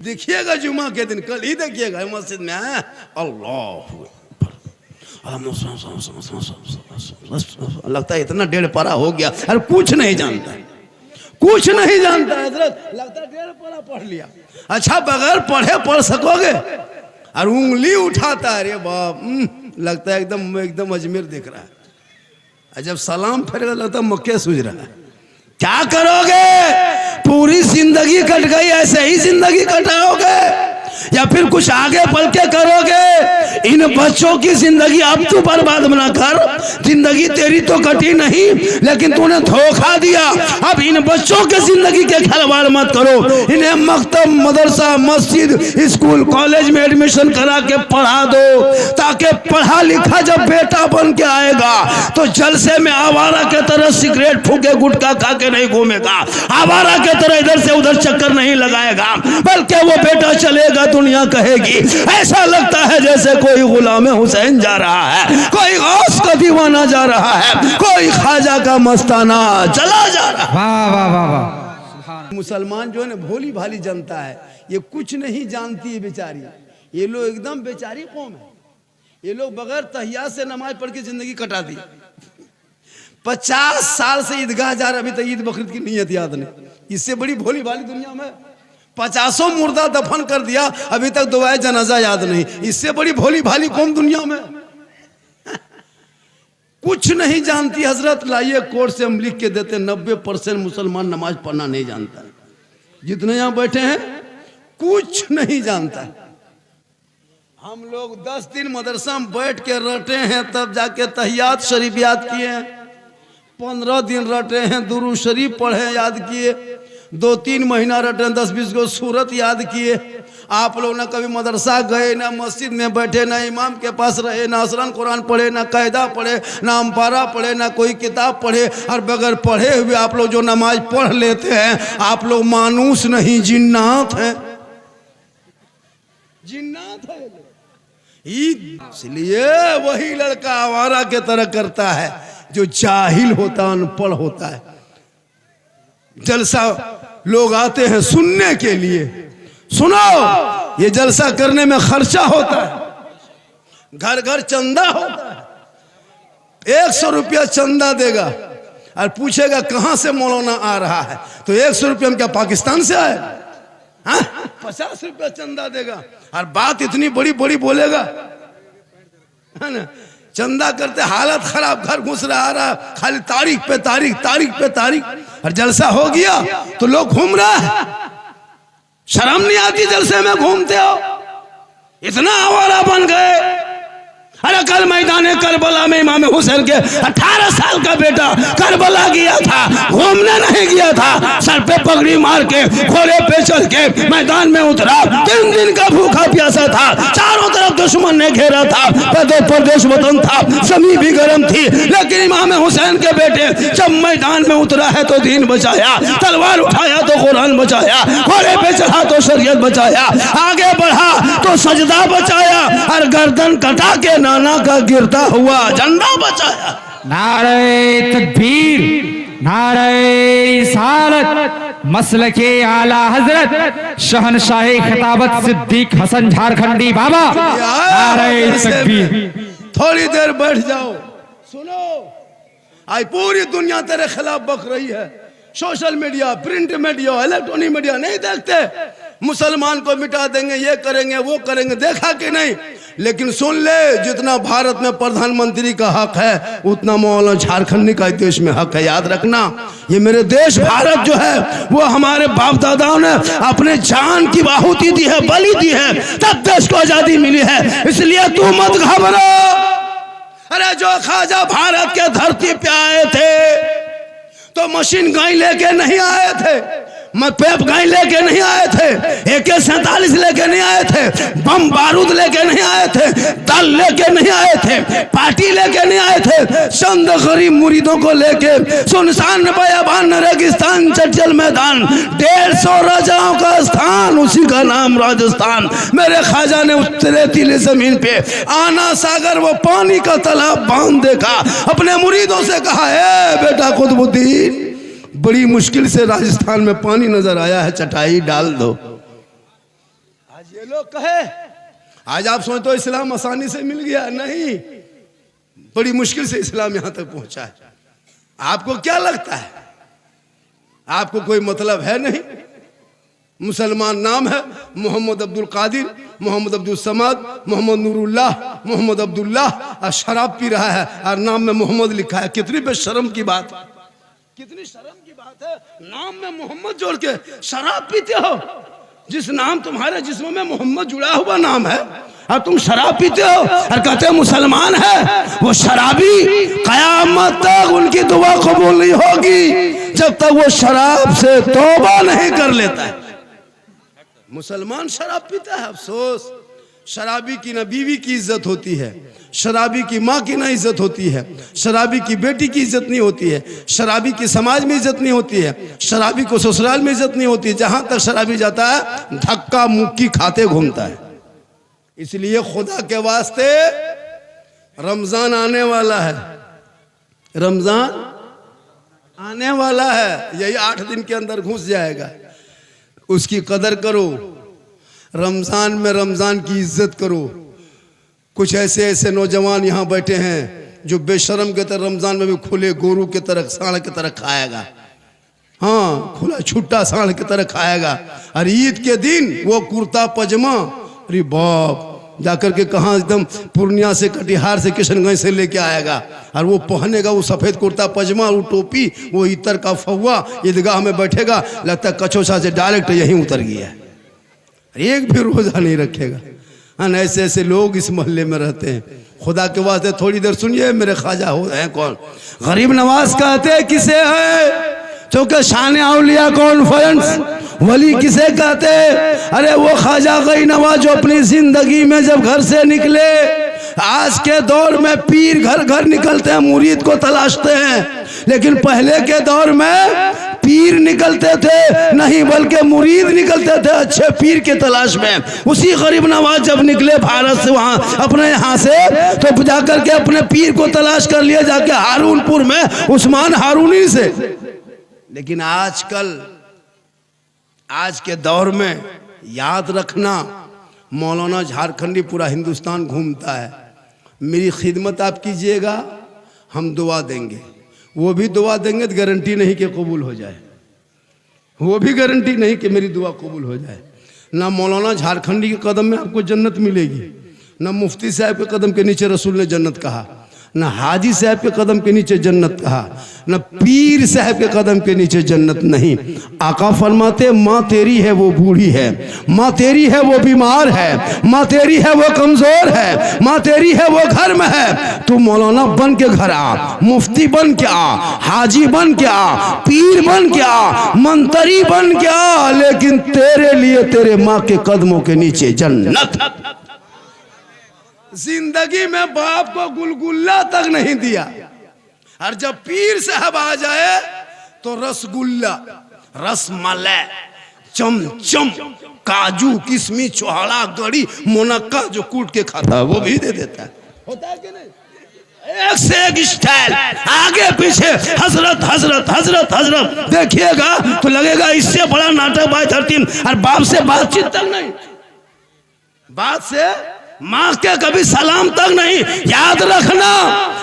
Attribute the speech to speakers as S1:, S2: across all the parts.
S1: देखिएगा जुमा के दिन, कल ही देखिएगा मस्जिद में अल्लाह लगता है इतना 1.5 पारा हो गया। अरे कुछ नहीं जानता, कुछ नहीं जानता हजरत, लगता है 1.5 पारा पढ़ लिया। अच्छा बगैर पढ़े पढ़ सकोगे? और उंगली उठाता है, अरे बाप लगता है एकदम अजमेर दिख रहा है। जब सलाम फेरेगा लगता है मक्के सूझ रहा है। क्या करोगे? पूरी जिंदगी कट गई, ऐसे ही जिंदगी कटाओगे या फिर कुछ आगे बढ़ के करोगे? इन बच्चों की जिंदगी अब तू बर्बाद ना कर। जिंदगी तेरी तो कटी नहीं, लेकिन तूने धोखा दिया। अब इन बच्चों के जिंदगी के खिलवाड़ मत करो। इन्हें मकतब, मदरसा, मस्जिद, स्कूल, कॉलेज में एडमिशन करा के पढ़ा दो, ताकि पढ़ा लिखा जब बेटा बन के आएगा तो जलसे में आवारा के तरह सिगरेट फूके गुटखा खा के नहीं घूमेगा, आवारा के तरह इधर से उधर चक्कर नहीं लगाएगा, बल्कि वो बेटा चलेगा, दुनिया कहेगी ऐसा लगता है जैसे कोई गुलाम हुसैन जा रहा है, कोई गौस का दीवाना जा रहा है, कोई ख्वाजा का मस्ताना चला जा रहा है।
S2: वाह वाह वाह वाह।
S1: मुसलमान जो है ना भोली भाली जनता है, ये कुछ नहीं जानती है बेचारी। ये लोग एकदम बेचारी कौम है। ये लोग बगैर तहियात से नमाज पढ़ के जिंदगी कटा दी। 50 साल से ईदगाह जा रहा, अभी तक ईद बकरीद की नियत याद नहीं। इससे बड़ी भोली भाली दुनिया में 50 मुर्दा दफन कर दिया, अभी तक दुआए जनाजा याद नहीं। इससे बड़ी भोली भाली कौन दुनिया में? कुछ नहीं जानती हजरत। लाइए कोर्ट से हम लिख के देते 90% मुसलमान नमाज पढ़ना नहीं जानता है। जितने यहां बैठे हैं कुछ नहीं जानता है। हम लोग 10 दिन मदरसा में बैठ के रटे हैं, तब जाके तहियात शरीफ याद किए हैं। 15 दिन रटे हैं, दुरूद शरीफ पढ़े याद किए। 2-3 महीना रटे, 10-20 गो सूरत याद किए। आप लोग ना कभी मदरसा गए, ना मस्जिद में बैठे, ना इमाम के पास रहे, ना असरन कुरान पढ़े, ना कायदा पढ़े, ना अम्पारा पढ़े, ना कोई किताब पढ़े। और बगैर पढ़े हुए आप लोग जो नमाज पढ़ लेते हैं, आप लोग मानूस नहीं जिन्नात हैं, जिन्नात है। इसलिए वही लड़का आवारा के तरह करता है जो जाहिल होता, अनपढ़ होता है। जलसा लोग आते हैं सुनने के लिए। सुनो, ये जलसा करने में खर्चा होता है, घर घर चंदा होता है। 100 रुपया चंदा देगा और पूछेगा कहां से मौलाना आ रहा है, तो 100 रुपया हम क्या पाकिस्तान से आए? 50 रुपया चंदा देगा और बात इतनी बड़ी बड़ी बोलेगा, है ना। चंदा करते हालत खराब, घर घुस रहा, खाली तारीख पे तारीख, तारीख पे तारीख। और जलसा हो गया तो लोग घूम रहा है। शर्म नहीं आती जलसे में घूमते हो? इतना आवारा बन गए। अरे कल मैदान करबला में इमाम हुसैन के 18 साल का बेटा करबला गया था, घूमने नहीं गया था। सर पे पगड़ी मार के घोड़े पे चल के मैदान में उतरा। 3 दिन का भूखा प्यासा था, चारों तरफ दुश्मन ने घेरा था, प्रदेश वतन था, जमीन भी गर्म थी, लेकिन इमाम हुसैन के बेटे जब मैदान में उतरा है तो दीन बचाया, तलवार उठाया तो कुरान बचाया, घोड़े पे चढ़ा तो शरीयत बचाया, आगे बढ़ा तो सजदा बचाया, और गर्दन कटा के नाना का गिरता हुआ झंडा बचाया।
S2: नारे तकबीर, नारे रिसालत, मसलके आला हजरत शहनशाह खिताबत सिद्दीक हसन झारखंडी बाबा। नारे तकबीर।
S1: थोड़ी देर बैठ जाओ, सुनो। आज पूरी दुनिया तेरे खिलाफ बक रही है। Social media, print media, electronic media नहीं देखते? मुसलमान को मिटा देंगे, ये करेंगे, वो करेंगे, देखा कि नहीं? लेकिन सुन ले, जितना भारत में प्रधानमंत्री का हक है उतना मौलाना झारखंडी का देश में हक है। याद रखना, ये मेरे देश भारत जो है वो हमारे बाप दादाओं ने अपने जान की आहुति दी है, बलि दी है, तब देश को आजादी मिली है। इसलिए तू मत घबरा। अरे जो ख्वाजा भारत के धरती पे आए थे तो मशीन गन लेके नहीं आए थे, पेप गाय लेके नहीं आए थे, AK-47 लेके नहीं आए थे, बम बारूद लेके नहीं आए थे, दल लेके नहीं आए थे, पार्टी लेके नहीं आए थे। चंद गरीब मुरीदों को लेके सुनसान बयाबान रेगिस्तान चंचल मैदान, 150 राजाओं का स्थान, उसी का नाम राजस्थान। मेरे ख्वाजा ने उस रेतीली जमीन पे आना सागर वो पानी का तालाब बांध देखा, अपने मुरीदों से कहा, ए बेटा कुतुबुद्दीन, बड़ी मुश्किल से राजस्थान में पानी नजर आया है, चटाई डाल दो। आज ये लोग कहे, आज आप सोचते हो इस्लाम आसानी से मिल गया, नहीं, बड़ी मुश्किल से इस्लाम यहां तक पहुंचा है। आपको क्या लगता है? आपको कोई मतलब है नहीं। मुसलमान नाम है मोहम्मद अब्दुल कादिर, मोहम्मद अब्दुल समद, मोहम्मद नूरुल्लाह, मोहम्मद अब्दुल्लाह, और शराब पी रहा है और नाम में मोहम्मद लिखा है। कितनी बेशर्म की बात है, कितनी शर्म की बात है। नाम में मोहम्मद जोड़ के शराब पीते हो। जिस नाम तुम्हारे जिस्म में मोहम्मद जुड़ा हुआ नाम है और तुम शराब पीते हो और कहते हो मुसलमान है। वो शराबी कयामत तक उनकी दुआ कबूल नहीं होगी जब तक वो शराब से तौबा नहीं कर लेता है। मुसलमान शराब पीता है, अफसोस। शराबी की ना बीवी की इज्जत होती है, शराबी की माँ की ना इज्जत होती है, शराबी की बेटी की इज्जत नहीं होती है, शराबी की समाज में इज्जत नहीं होती है, शराबी को ससुराल में इज्जत नहीं होती है। जहां तक शराबी जाता है धक्का मुक्की खाते घूमता है। इसलिए खुदा के वास्ते रमजान आने वाला है, रमजान आने वाला है, यही 8 दिन के अंदर घुस जाएगा। उसकी कदर करो, रमजान में रमजान की इज्जत करो। कुछ ऐसे ऐसे नौजवान यहाँ बैठे हैं जो बेशरम के तरह रमजान में भी खुले गोरू के तरह सांड के तरह खाएगा। हाँ, खुला छुट्टा सांड की तरह खाएगा। और ईद के दिन वो कुर्ता पजामा, अरे बाप, जाकर के कहाँ एकदम पूर्णिया से, कटिहार से, किशनगंज से लेके आएगा और वो पहनेगा वो सफेद कुर्ता पजामा, वो टोपी, वो इतर का फौवा, ईदगाह में बैठेगा, लगता है कचौसा से डायरेक्ट यहीं उतर गया है। एक भी रोजा नहीं रखेगा। हाँ, ऐसे ऐसे लोग इस मोहल्ले में रहते हैं। खुदा के वास्ते थोड़ी देर सुनिए, मेरे ख्वाजा हो हैं कौन? गरीब नवाज कहते किसे है? चूंकि शान औलिया कॉन्फ्रेंस वली किसे कहते? अरे वो ख्वाजा गई नवाज जो अपनी जिंदगी में जब घर से निकले, आज के दौर में पीर घर घर निकलते हैं, मुरीद को तलाशते हैं, लेकिन पहले के दौर में पीर निकलते थे नहीं, बल्कि मुरीद निकलते थे अच्छे पीर के तलाश में। उसी गरीब नवाज जब निकले भारत से, वहां अपने यहाँ से, तो जाकर के अपने पीर को तलाश कर लिया जाके हारूनपुर में उस्मान हारूनी से। लेकिन आजकल आज के दौर में याद रखना, मौलाना झारखंडी पूरा हिंदुस्तान घूमता है। मेरी खिदमत आप कीजिएगा, हम दुआ देंगे। वो भी दुआ देंगे तो गारंटी नहीं कि कबूल हो जाए, वो भी गारंटी नहीं कि मेरी दुआ कबूल हो जाए। ना मौलाना झारखंडी के कदम में आपको जन्नत मिलेगी, ना मुफ्ती साहब के कदम के नीचे रसूल ने जन्नत कहा, ना हाजी साहब के कदम के नीचे जन्नत कहा, ना पीर साहब के कदम के नीचे जन्नत नहीं। आका फरमाते माँ तेरी है वो बूढ़ी है, माँ तेरी है वो बीमार है, माँ तेरी है वो कमजोर है, माँ तेरी है वो घर में है। तू मौलाना बन के घर आ, मुफ्ती बन के आ, हाजी बन के आ, पीर बन के आ, मंत्री बन के आ, लेकिन तेरे लिए तेरे माँ के कदमों के नीचे जन्नत। जिंदगी में बाप को गुलगुल्ला तक नहीं दिया, और जब पीर साहब आ जाए तो रसगुल्ला, रसमलाई, चमचम, काजू, किशमिश, चौहाड़ा, गड़ी, मुनक्का जो कूट के खाता है वो भी दे देता है। होता है कि नहीं? एक से एक स्टाइल, आगे पीछे हजरत हजरत हजरत हजरत। देखिएगा तो लगेगा इससे बड़ा नाटक बाय 13। और बाप से बातचीत तक नहीं, बात से माँ के कभी सलाम तक नहीं। याद रखना,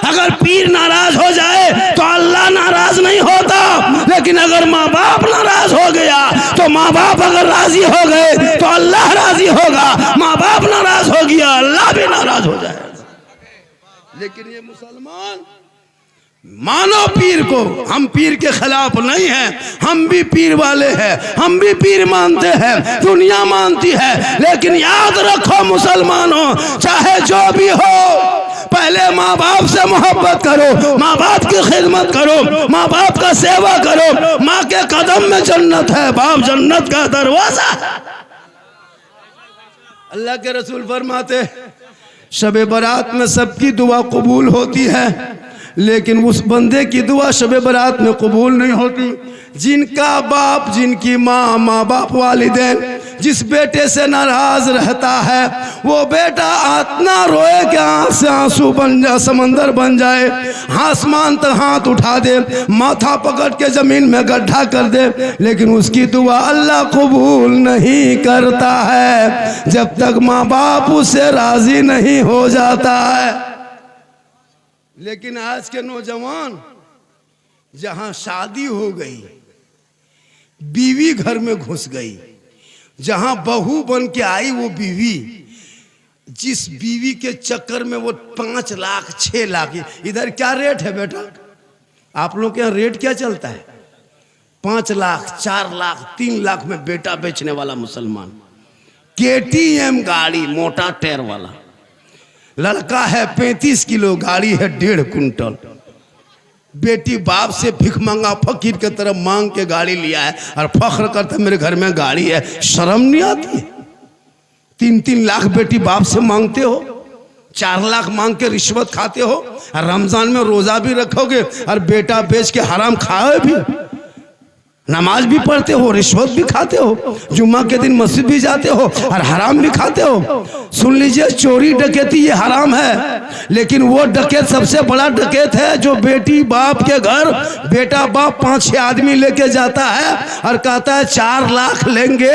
S1: अगर पीर नाराज हो जाए तो अल्लाह नाराज नहीं होता, लेकिन अगर माँ बाप नाराज हो गया तो माँ बाप अगर राजी हो गए तो अल्लाह राजी होगा। माँ बाप नाराज हो गया, अल्लाह भी नाराज हो जाए। लेकिन ये मुसलमान मानो पीर को, हम पीर के खिलाफ नहीं हैं, हम भी पीर वाले हैं, हम भी पीर मानते हैं, दुनिया मानती है। लेकिन याद रखो मुसलमानों, चाहे जो भी हो, पहले माँ बाप से मोहब्बत करो, माँ बाप की खिदमत करो, माँ बाप का सेवा करो। माँ के कदम में जन्नत है, बाप जन्नत का दरवाजा। अल्लाह के रसूल फरमाते शब बारात में सबकी दुआ कबूल होती है, लेकिन उस बंदे की दुआ शब बारात में कबूल नहीं होती जिनका बाप, जिनकी माँ, माँ बाप, वालिदैन जिस बेटे से नाराज रहता है, वो बेटा इतना रोए कि आँख से आंसू बन जाए, समंदर बन जाए, आसमान तक हाथ उठा दे, माथा पकड़ के जमीन में गड्ढा कर दे, लेकिन उसकी दुआ अल्लाह कबूल नहीं करता है। जब तक माँ बाप उससे राजी नहीं हो जाता है। लेकिन आज के नौजवान, जहां शादी हो गई, बीवी घर में घुस गई, जहां बहू बन के आई वो बीवी, जिस बीवी के चक्कर में वो 5 लाख 6 लाख, इधर क्या रेट है बेटा? आप लोग के यहाँ रेट क्या चलता है? 5 लाख 4 लाख 3 लाख में बेटा बेचने वाला मुसलमान, KTM गाड़ी मोटा टायर वाला, लड़का है 35 किलो, गाड़ी है 1.5 कुंटल, बेटी बाप से भिख मांगा फकीर के तरफ मांग के गाड़ी लिया है और फख्र करता मेरे घर में गाड़ी है। शर्म नहीं आती? 3-3 लाख बेटी बाप से मांगते हो, 4 लाख मांग के रिश्वत खाते हो, और रमजान में रोजा भी रखोगे और बेटा बेच के हराम खाओ भी, नमाज भी पढ़ते हो, रिश्वत भी खाते हो, जुम्मा के दिन मस्जिद भी जाते हो और हराम भी खाते हो। सुन लीजिए, चोरी डकैती ये हराम है, लेकिन वो डकैत सबसे बड़ा डकैत है जो बेटी बाप के घर बेटा बाप 5-6 आदमी लेके जाता है और कहता है 4 लाख लेंगे,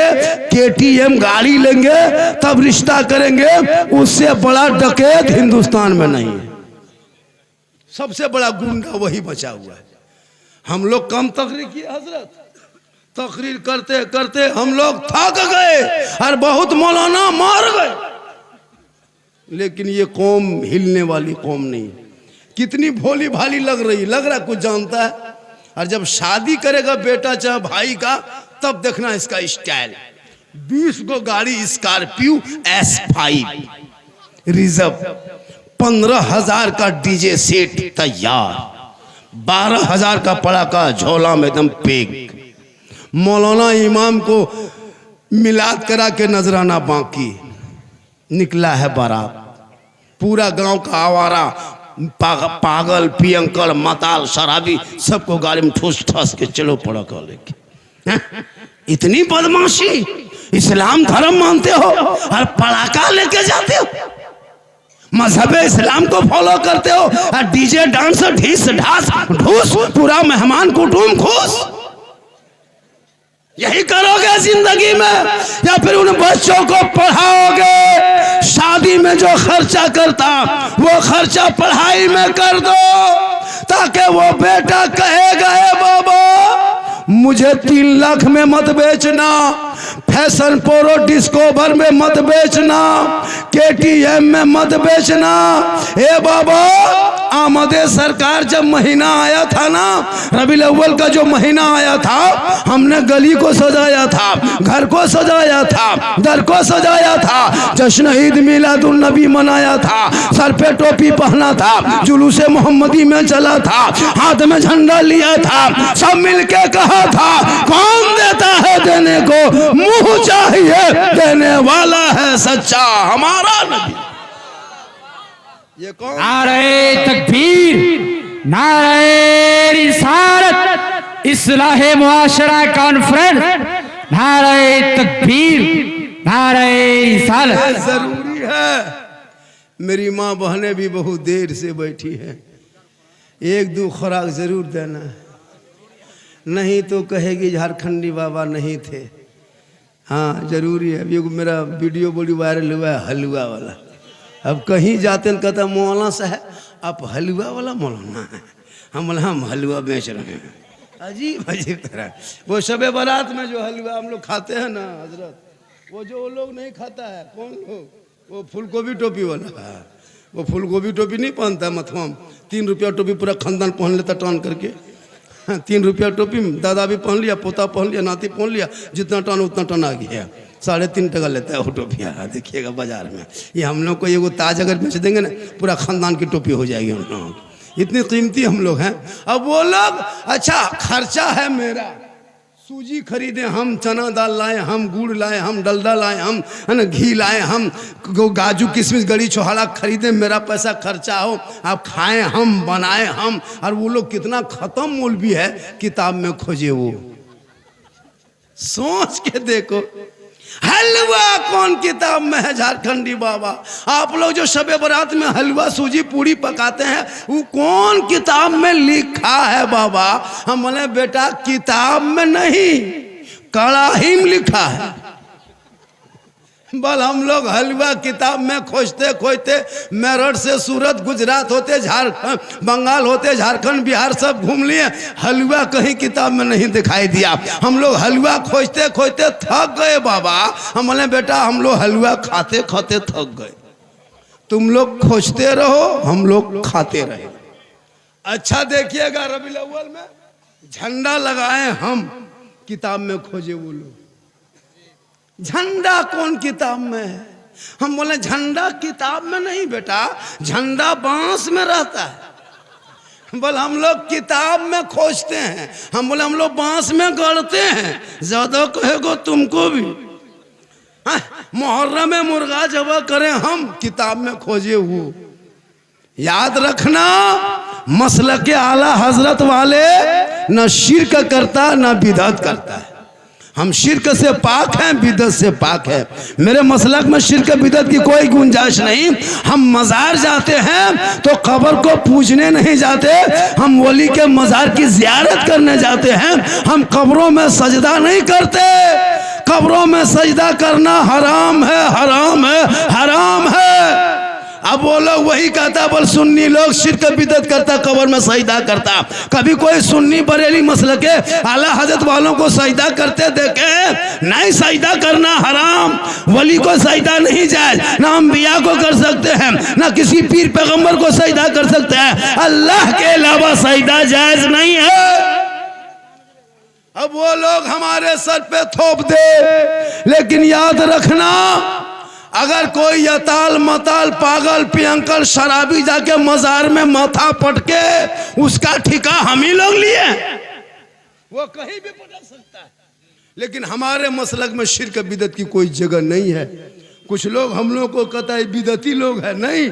S1: KTM गाड़ी लेंगे, तब रिश्ता करेंगे। उससे बड़ा डकैत हिंदुस्तान में नहीं है। सबसे बड़ा गुंडा वही बचा हुआ है। हम लोग कम तकरीर किए हजरत, तकरीर करते करते हम लोग थक गए और बहुत मौलाना मार गए, लेकिन ये कौम हिलने वाली कौम नहीं। कितनी भोली भाली लग रहा कुछ जानता है। और जब शादी करेगा बेटा चाहे भाई का, तब देखना इसका स्टाइल। 20 को गाड़ी स्कॉर्पियो S5 रिजर्व, 15,000 का डीजे सेट तैयार, 12,000 का पड़ाका झोला में एकदम पैक। मौलाना इमाम को मिलाद करा के नजराना बाकी, निकला है बारात। पूरा गांव का आवारा पागल पियंकड़ माताल शराबी सबको गाड़ी में ठूस ठास के चलो पड़ाका लेके। इतनी बदमाशी, इस्लाम धर्म मानते हो और पड़ाका लेके जाते हो, मजहब इस्लाम को फॉलो करते हो और डीजे डांस ढीस ढास ढूस, पूरा मेहमान कुटुंब खुश। यही करोगे जिंदगी में, या फिर उन बच्चों को पढ़ाओगे? शादी में जो खर्चा करता वो खर्चा पढ़ाई में कर दो, ताकि वो बेटा कहेगा बाबा मुझे 3 लाख में मत बेचना, फैशन प्रो डिस्कवर में मत बेचना, KTM में मत बेचना। ए बाबा, आमदे सरकार जब महीना आया था ना, रबीउल अव्वल का जो महीना आया था, हमने गली को सजाया था, घर को सजाया था, दर को सजाया था, जश्न ईद मिलादुन नबी मनाया था, सर पे टोपी पहना था, जुलूसे मोहम्मदी में चला था, हाथ में झंडा लिया था, सब मिलके कहा था कौन देता है देने को, मुंह चाहिए देने वाला है सच्चा हमारा नबी। ये कौन?
S2: नारे तकबीर, नारे रिसालत, इस्लाहे मुआशरा कॉन्फ्रेंस, नारे तकबीर, नारे रिसालत।
S1: जरूरी है। मेरी माँ बहनें भी बहुत देर से बैठी हैं, 1-2 खुराक जरूर देना, नहीं तो कहेगी झारखंडी बाबा नहीं थे। हाँ जरूरी है। अभी मेरा वीडियो बड़ी वायरल हुआ है हलवा वाला, अब कहीं जाते हैं कहता मौलाना साहब आप हलवा वाला मौलाना है, हम हलवा बेच रहे हैं। अजीब अजीब तरह। वो शबे बारात में जो हलवा हम लोग खाते हैं ना हजरत, वो जो वो लोग नहीं खाता है, कौन लोग? वो फूलगोभी टोपी वाला है। वो फूलगोभी टोपी नहीं पहनता मथुआ में, 3 रुपया टोपी पूरा खानदान पहन लेता टान करके। 3 रुपया टोपी में दादा भी पहन लिया, पोता पहन लिया, नाती पहन लिया, जितना टन उतना टन आ गया। 3.5 टका लेता है वो टोपिया, देखिएगा बाजार में। ये हम लोग को ये वो ताज अगर बेच देंगे ना, पूरा खानदान की टोपी हो जाएगी हम लोग, इतनी कीमती हम लोग हैं। अब वो लोग अच्छा खर्चा है मेरा, सूजी खरीदे हम, चना दाल लाए हम, गुड़ लाए हम, डलडा लाए हम, है ना, घी लाए हम, काजू किशमिश गड़ी छोहाड़ा खरीदे, मेरा पैसा खर्चा हो, आप खाएं हम, बनाए हम। और वो लोग कितना खत्म मौलवी है, किताब में खोजे वो। सोच के देखो, हलवा कौन किताब में है? झारखंडी बाबा। आप लोग जो शबे बारात में हलवा सूजी पूड़ी पकाते हैं, वो कौन किताब में लिखा है बाबा? हम बोले बेटा किताब में नहीं, कड़ाही में लिखा है। बल हम लोग हलवा किताब में खोजते खोजते मेरठ से सूरत, गुजरात होते झारखंड, बंगाल होते झारखंड, बिहार सब घूम लिए, हलवा कहीं किताब में नहीं दिखाई दिया। हम लोग हलवा खोजते खोजते थक गए बाबा। हम बोले बेटा हम लोग हलवा खाते खाते थक गए, तुम लोग खोजते रहो हम लोग खाते रहे। अच्छा देखिएगा रबीउल अव्वल में झंडा लगाए हम, किताब में खोजे वो लोग। झंडा कौन किताब में है? हम बोले झंडा किताब में नहीं बेटा, झंडा बांस में रहता है। बोले हम लोग किताब में खोजते हैं। हम बोले हम लोग बांस में गढ़ते हैं। ज्यादा कहेगो तुमको भी। मुहर्रम में मुर्गा जबा करें हम, किताब में खोजे वो। याद रखना मसलक आला हजरत वाले न शिर्क करता न बिदअत करता है। हम शिर्क से पाक हैं, बिदअत से पाक है। मेरे मसलक में शिर्क बिदअत की कोई गुंजाइश नहीं। हम मज़ार जाते हैं तो कब्र को पूजने नहीं जाते, हम वली के मज़ार की ज़ियारत करने जाते हैं। हम कब्रों में सजदा नहीं करते। कब्रों में सजदा करना हराम है, हराम है, हराम है। अब वो लोग वही कहता, बोल सुन्नी लोग शिर्क बिदअत करता, कब्र में सजदा करता। कभी कोई सुन्नी बरेली मसलक के आला हजरत वालों को सजदा करते देखे? नहीं, सजदा करना हराम। वली को सजदा नहीं जायज, ना अंबिया को कर सकते हैं, ना किसी पीर पैगंबर को सजदा कर सकते हैं। अल्लाह के अलावा सजदा जायज नहीं है। अब वो लोग हमारे सर पे थोप दे, लेकिन याद रखना अगर कोई यताल मताल पागल पियंकल शराबी जाके मजार में माथा पटके, उसका ठिका हम ही लोग लिए। वो कहीं भी पटक सकता है, लेकिन हमारे मसलक में शिर्क बिदअत की कोई जगह नहीं है। कुछ लोग हम लोग को कहता है बिदअती लोग है, नहीं।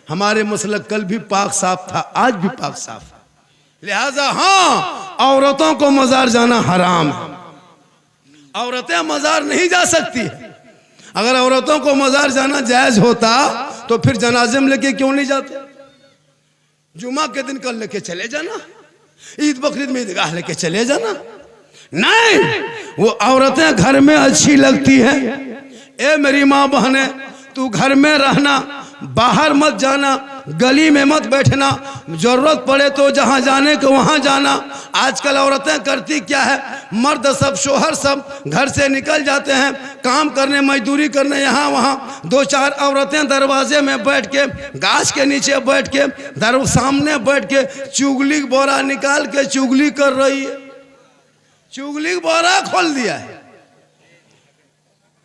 S1: हमारे मसलक कल भी पाक साफ था, आज भी पाक साफ है। लिहाजा हाँ, औरतों को मजार जाना हराम है। औरतें मजार नहीं जा सकती। अगर औरतों को मजार जाना जायज होता तो फिर जनाजे में लेके क्यों नहीं जाते? जुमा के दिन कल लेके चले जाना, ईद बकरीद में ईदगाह लेके चले जाना। नहीं, वो औरतें घर में अच्छी लगती हैं। ए मेरी माँ बहने, तू घर में रहना, बाहर मत जाना, गली में मत बैठना, जरूरत पड़े तो जहाँ जाने को वहाँ जाना। आजकल औरतें करती क्या है, मर्द सब शोहर सब घर से निकल जाते हैं काम करने, मजदूरी करने यहाँ वहाँ। दो चार औरतें दरवाजे में बैठ के, गाछ के नीचे बैठ के, सामने बैठ के चुगली बोरा निकाल के चुगली कर रही है। चुगली बोरा खोल दिया है।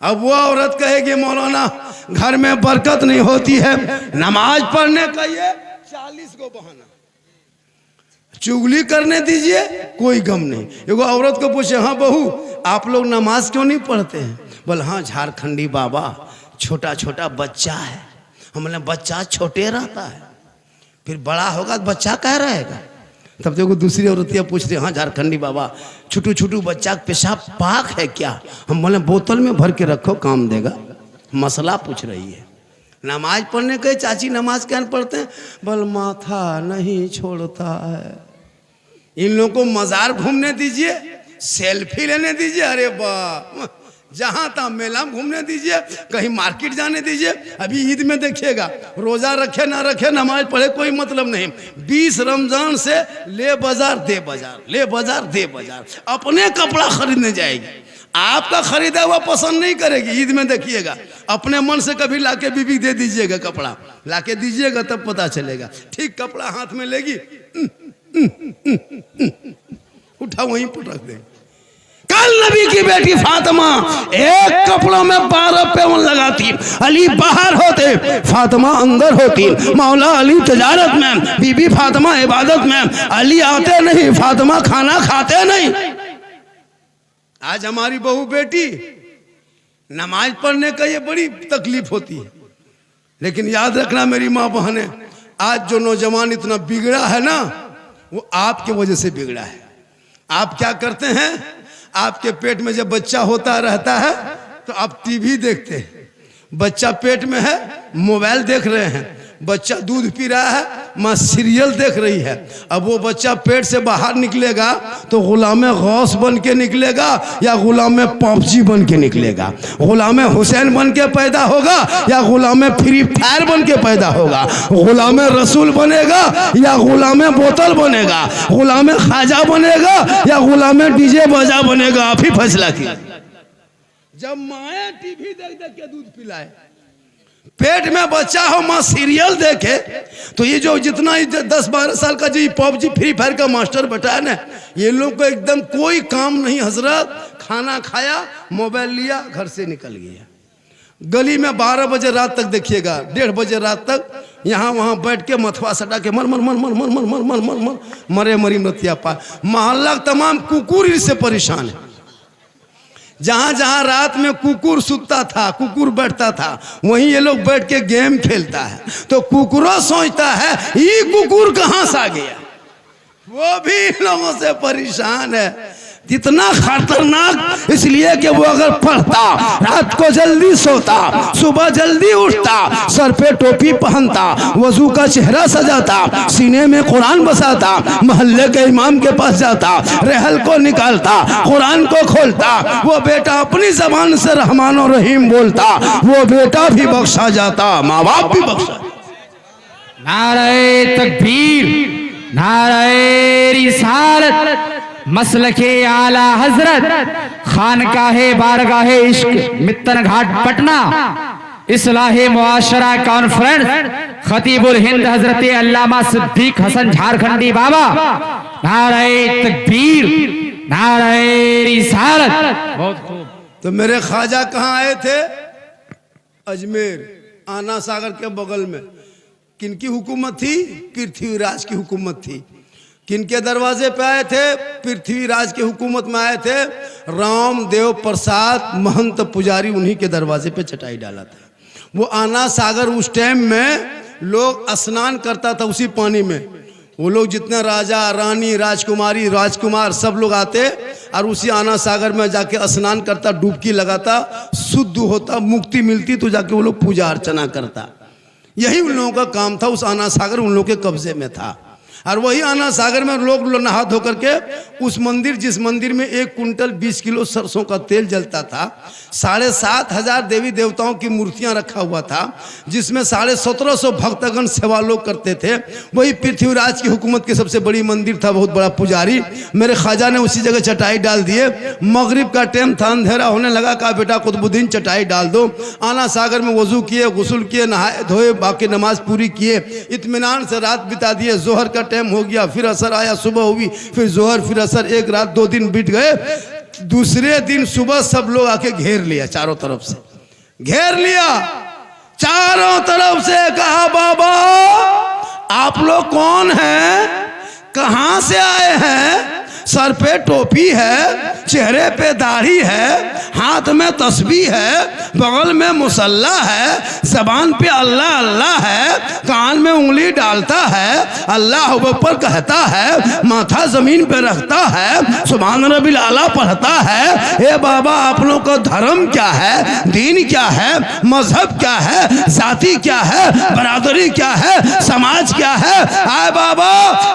S1: अब वो औरत कहेगी मौलाना घर में बरकत नहीं होती है, नमाज पढ़ने का ये 40 को बहाना, चुगली करने दीजिए, कोई गम नहीं। एगो औरत को पूछे, हाँ बहू आप लोग नमाज क्यों नहीं पढ़ते हैं? बोल हाँ झारखंडी बाबा छोटा छोटा बच्चा है। हमने बच्चा छोटे रहता है, फिर बड़ा होगा तो बच्चा कह रहेगा। तब देखो दूसरी औरतियाँ पूछ रही, हाँ झारखंडी बाबा छोटू छोटू बच्चा पेशाब पाक है क्या? हम बोले बोतल में भर के रखो काम देगा। मसला पूछ रही है। नमाज पढ़ने के चाची नमाज क्या पढ़ते हैं? बोल माथा नहीं छोड़ता है। इन लोगों को मजार घूमने दीजिए, सेल्फी लेने दीजिए, अरे वाह, जहां तहाँ मेला में घूमने दीजिए, कहीं मार्केट जाने दीजिए। अभी ईद में देखिएगा, रोजा रखे ना रखे, नमाज पढ़े कोई मतलब नहीं। 20 रमजान से ले बाजार दे बाजार, ले बाजार दे बाजार, अपने कपड़ा खरीदने जाएगी। आपका खरीदा हुआ पसंद नहीं करेगी। ईद में देखिएगा, अपने मन से कभी लाके बीबी दे दीजिएगा, कपड़ा लाके दीजिएगा तब पता चलेगा। ठीक कपड़ा हाथ में लेगी, उठा वहीं पटक दे। कल नबी की बेटी फातिमा एक कपड़ों में 12 पैवन लगाती, अली बाहर होते, फातिमा अंदर होती। मौला अली तजारत में, बीबी फातिमा इबादत में, अली आते नहीं, फातिमा खाना खाते नहीं। आज हमारी बहू बेटी नमाज पढ़ने का ये बड़ी तकलीफ होती है, लेकिन याद रखना मेरी माँ बहने, आज जो नौजवान इतना बिगड़ा है ना, वो आपके वजह से बिगड़ा है। आप क्या करते हैं, आपके पेट में जब बच्चा होता रहता है तो आप टीवी देखते हैं, बच्चा पेट में है, मोबाइल देख रहे हैं, बच्चा दूध पी रहा है, माँ सीरियल देख रही है। अब वो बच्चा पेट से बाहर निकलेगा तो गुलाम गौस बन के निकलेगा या गुलाम पॉपजी बन के निकलेगा, गुलाम हुसैन बन के पैदा होगा या गुलाम फ्री फायर बन के पैदा होगा, गुलाम रसूल बनेगा या गुलाम बोतल बनेगा, गुलाम खाजा बनेगा या गुलाम डीजे बाजा बनेगा। आप ही फैसला किया। जब माए टीवी देख देख के दूध पिलाए, पेट में बच्चा हो, माँ सीरियल देखे, तो ये जो जितना 10-12 साल का जो पबजी फ्री फायर का मास्टर बैठा है ना, ये लोग को एकदम कोई काम नहीं हजरत। खाना खाया, मोबाइल लिया, घर से निकल गया। गली में 12 बजे रात तक देखिएगा, 1:30 बजे रात तक यहाँ वहाँ बैठ के मथवा सटा के मर मर मर मर मर मर मर मर मर मर मरे मरी मृत्या पा। मोहल्ला तमाम कुकुर से परेशान है। जहां जहां रात में कुकुर सुतता था, कुकुर बैठता था, वहीं ये लोग बैठ के गेम खेलता है। तो कुकुरों सोचता है ये कुकुर कहां से आ गया, वो भी लोगों से परेशान है। इतना खतरनाक इसलिए कि वो अगर पढ़ता, रात को जल्दी सोता, सुबह जल्दी उठता, सर पे टोपी पहनता, वजू का चेहरा सजाता, सीने में कुरान बसाता, मोहल्ले के इमाम के पास जाता, रहल को निकालता, कुरान को खोलता, वो बेटा अपनी जबान से रहमान और रहीम बोलता, वो बेटा भी बख्शा जाता, माँ बाप भी बख्शा।
S2: नारे तकबीर, नारे रिसालत, मसलके आला हजरत, खानकाहे बारगाहे इश्क, मित्तन घाट पटना, इस्लाहे मुआशरा कॉन्फ्रेंस, खतीबुल हिंद हजरत अल्लामा सिद्दीक हसन झारखंडी बाबा। नारे तकबीर, नारे रिसालत। बहुत खूब।
S1: तो मेरे ख्वाजा कहाँ आए थे? अजमेर, आना सागर के बगल में। किनकी हुकूमत थी? पृथ्वीराज की हुकूमत थी। किनके दरवाजे पे आए थे? पृथ्वीराज की हुकूमत में आए थे। रामदेव प्रसाद महंत पुजारी, उन्हीं के दरवाजे पे चटाई डाला था। वो आना सागर उस टाइम में लोग स्नान करता था उसी पानी में। वो लोग जितने राजा रानी राजकुमारी राजकुमार सब लोग आते और उसी आना सागर में जाके स्नान करता, डुबकी लगाता, शुद्ध होता, मुक्ति मिलती, तो जाके वो लोग पूजा अर्चना करता। यही उन लोगों का काम था। उस आना सागर उन लोगों के कब्जे में था। और वही आना सागर में लोग नहा धो करके उस मंदिर, जिस मंदिर में 1 कुंटल 20 किलो सरसों का तेल जलता था, 7,500 देवी देवताओं की मूर्तियां रखा हुआ था, जिसमें 1750 भक्तगण सेवा लोग करते थे। वही पृथ्वीराज की हुकूमत की सबसे बड़ी मंदिर था। बहुत बड़ा पुजारी मेरे ख्वाजा ने उसी जगह चटाई डाल दिए। मगरिब का टाइम था, अंधेरा होने लगा। कहा बेटा कुतुबुद्दीन चटाई डाल दो। आना सागर में वजू किए, गुस्ल किए, नहाए धोए, बाकी नमाज पूरी किए, इत्मीनान से रात बिता दिए। जोहर का टाइम हो गया, फिर असर आया, सुबह हुई, फिर जोहर, फिर असर, 1 रात 2 दिन बीत गए। दूसरे दिन सुबह सब लोग आके घेर लिया, चारों तरफ से घेर लिया, चारों तरफ से। कहा बाबा आप लोग कौन हैं, कहां से आए हैं? सर पे टोपी है, चेहरे पे दाढ़ी है, हाथ में तस्बीह है, बगल में मुसल्ला है, जबान पे अल्लाह अल्लाह है, कान में उंगली डालता है, अल्लाह ऊपर कहता है, माथा जमीन पे रखता है, सुभान रब्बिल आला पढ़ता है। हे बाबा आप लोगों का धर्म क्या है, दीन क्या है, मजहब क्या है, जाति क्या है, बरादरी क्या है, समाज क्या है? आए बाबा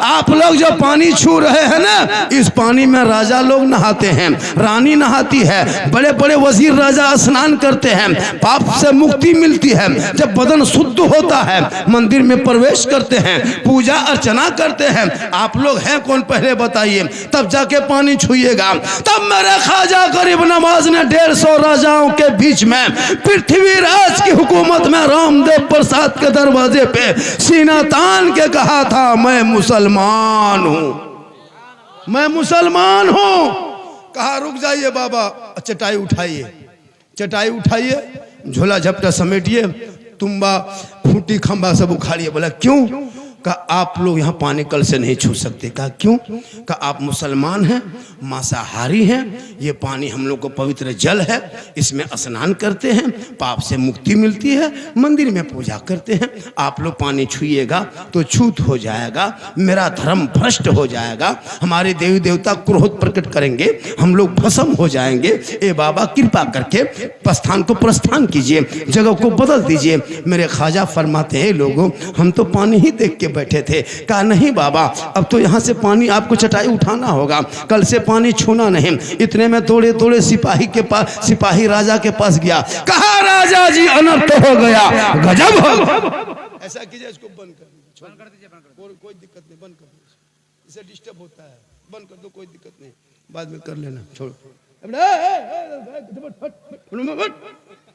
S1: आप लोग जो पानी छू रहे हैं ना, इस पानी में राजा लोग नहाते हैं, रानी नहाती है, बड़े बड़े वजीर राजा स्नान करते हैं, पाप से मुक्ति मिलती है। जब बदन शुद्ध होता है मंदिर में प्रवेश करते हैं, पूजा अर्चना करते हैं। आप लोग हैं कौन पहले बताइए, तब जाके पानी छुइएगा। तब मेरे ख्वाजा गरीब नवाज ने 150 राजाओं के बीच में पृथ्वीराज की हुकूमत में रामदेव प्रसाद के दरवाजे पे सीना तान के कहा था मैं मुसलमान हूं, मैं मुसलमान हूं। कहा रुक जाइए बाबा, चटाई उठाइए, चटाई उठाइए, झोला झपटा समेटिए, तुम्बा खूंटी खंबा सब उखाड़िए। बोला क्यों? कहा आप लोग यहाँ पानी कल से नहीं छू सकते। कहा क्यों? कहा आप मुसलमान हैं, मांसाहारी हैं, ये पानी हम लोग को पवित्र जल है, इसमें स्नान करते हैं, पाप से मुक्ति मिलती है, मंदिर में पूजा करते हैं। आप लोग पानी छुइएगा तो छूत हो जाएगा, मेरा धर्म भ्रष्ट हो जाएगा, हमारे देवी देवता क्रोध प्रकट करेंगे, हम लोग भस्म हो जाएंगे। ए बाबा कृपा करके प्रस्थान को प्रस्थान कीजिए, जगह को बदल दीजिए। मेरे ख्वाजा फरमाते हैं लोगों हम तो पानी ही देख के बैठे थे। कहा नहीं बाबा, अब तो यहाँ से पानी आपको चटाई उठाना होगा, कल से पानी छूना नहीं। इतने में दौड़े दौड़े सिपाही के पास, सिपाही राजा के पास गया। कहा राजा जी अनर्थ हो गया, गजब हो। ऐसा कीजिए, इसको बंद कर दीजिए, कोई दिक्कत नहीं, बंद कर दीजिए, इसे डिस्टर्ब होता है, बंद कर दो, कोई दिक्कत नहीं, बाद में कर लेना, छोड़ो।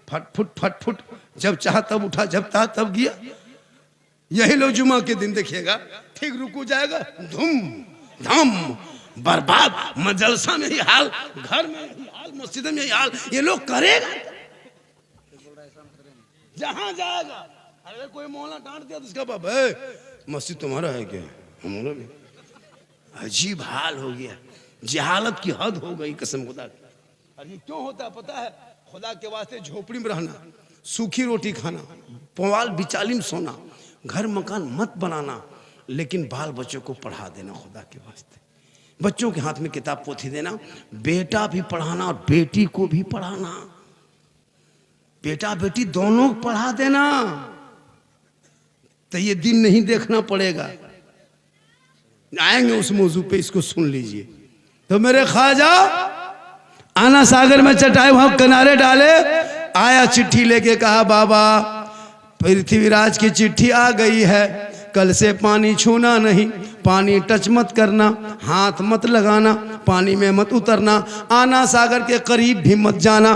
S1: फट फुट फट फुट, जब चाह तब उठा, जब चाह तब गया। यही लोग जुमा के दिन देखिएगा, ठीक रुकू जाएगा, धूम धाम बर्बाद। मजलसा में ही हाल, घर में ही हाल, मस्जिद में ही हाल। ये लोग करेगा जहां जाएगा। अगर कोई मौला डांट दिया तो उसका बाप है मस्जिद तुम्हारा है क्या, हमारा भी। अजीब हाल हो गया, जहालत की हद हो गई कसम खुदा की। और ये क्यों होता है पता है? खुदा के वास्ते झोपड़ी में रहना, सूखी रोटी खाना, पुआल बिचाली में सोना, घर मकान मत बनाना, लेकिन बाल बच्चों को पढ़ा देना खुदा के वास्ते। बच्चों के हाथ में किताब पोथी देना, बेटा भी पढ़ाना और बेटी को भी पढ़ाना, बेटा बेटी दोनों को पढ़ा देना। तो ये दिन नहीं देखना पड़ेगा। आएंगे उस मौजू पे, इसको सुन लीजिए। तो मेरे ख्वाजा आना सागर में चटाई वहां किनारे डाले, आया चिट्ठी लेके, कहा बाबा पृथ्वीराज की चिट्ठी आ गई है, कल से पानी छूना नहीं, पानी टच मत करना, हाथ मत लगाना, पानी में मत उतरना, आना सागर के करीब भी मत जाना,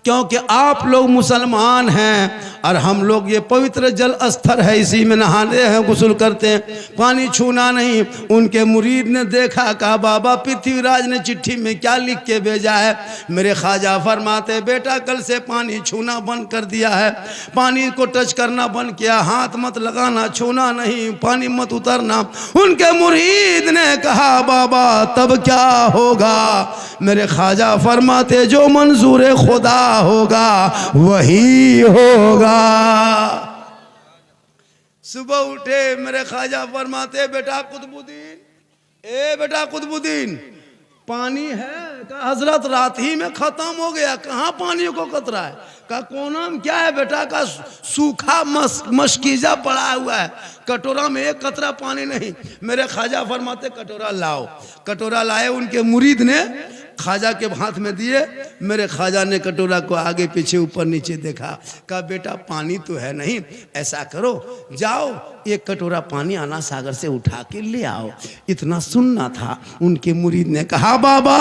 S1: क्योंकि आप लोग मुसलमान हैं और हम लोग ये पवित्र जल स्थल है, इसी में नहाते हैं, गुस्ल करते हैं, पानी छूना नहीं। उनके मुरीद ने देखा, कहा बाबा पृथ्वीराज ने चिट्ठी में क्या लिख के भेजा है? मेरे ख्वाजा फरमाते बेटा कल से पानी छूना बंद कर दिया है, पानी को टच करना बंद किया, हाथ मत लगाना, छूना नहीं, पानी मत उतरना। उनके मुरीद ने कहा बाबा तब क्या होगा? मेरे ख्वाजा फरमाते जो मंजूर खुदा होगा वही होगा। सुबह उठे मेरे ख्वाजा फरमाते बेटा कुतुबुद्दीन, ए बेटा कुतुबुद्दीन पानी है? कहा हजरत रात ही में खत्म हो गया, कहाँ पानी को कतरा है? कहा कोना में क्या है बेटा? का सूखा मशकीजा पड़ा हुआ है, कटोरा में एक कतरा पानी नहीं। मेरे ख्वाजा फरमाते कटोरा लाओ। कटोरा लाए, उनके मुरीद ने ख्वाजा के हाथ में दिए। मेरे ख्वाजा ने कटोरा को आगे पीछे ऊपर नीचे देखा, कहा बेटा पानी तो है नहीं, ऐसा करो जाओ एक कटोरा पानी आना सागर से उठा के ले आओ। इतना सुनना था। उनके मुरीद ने कहा बाबा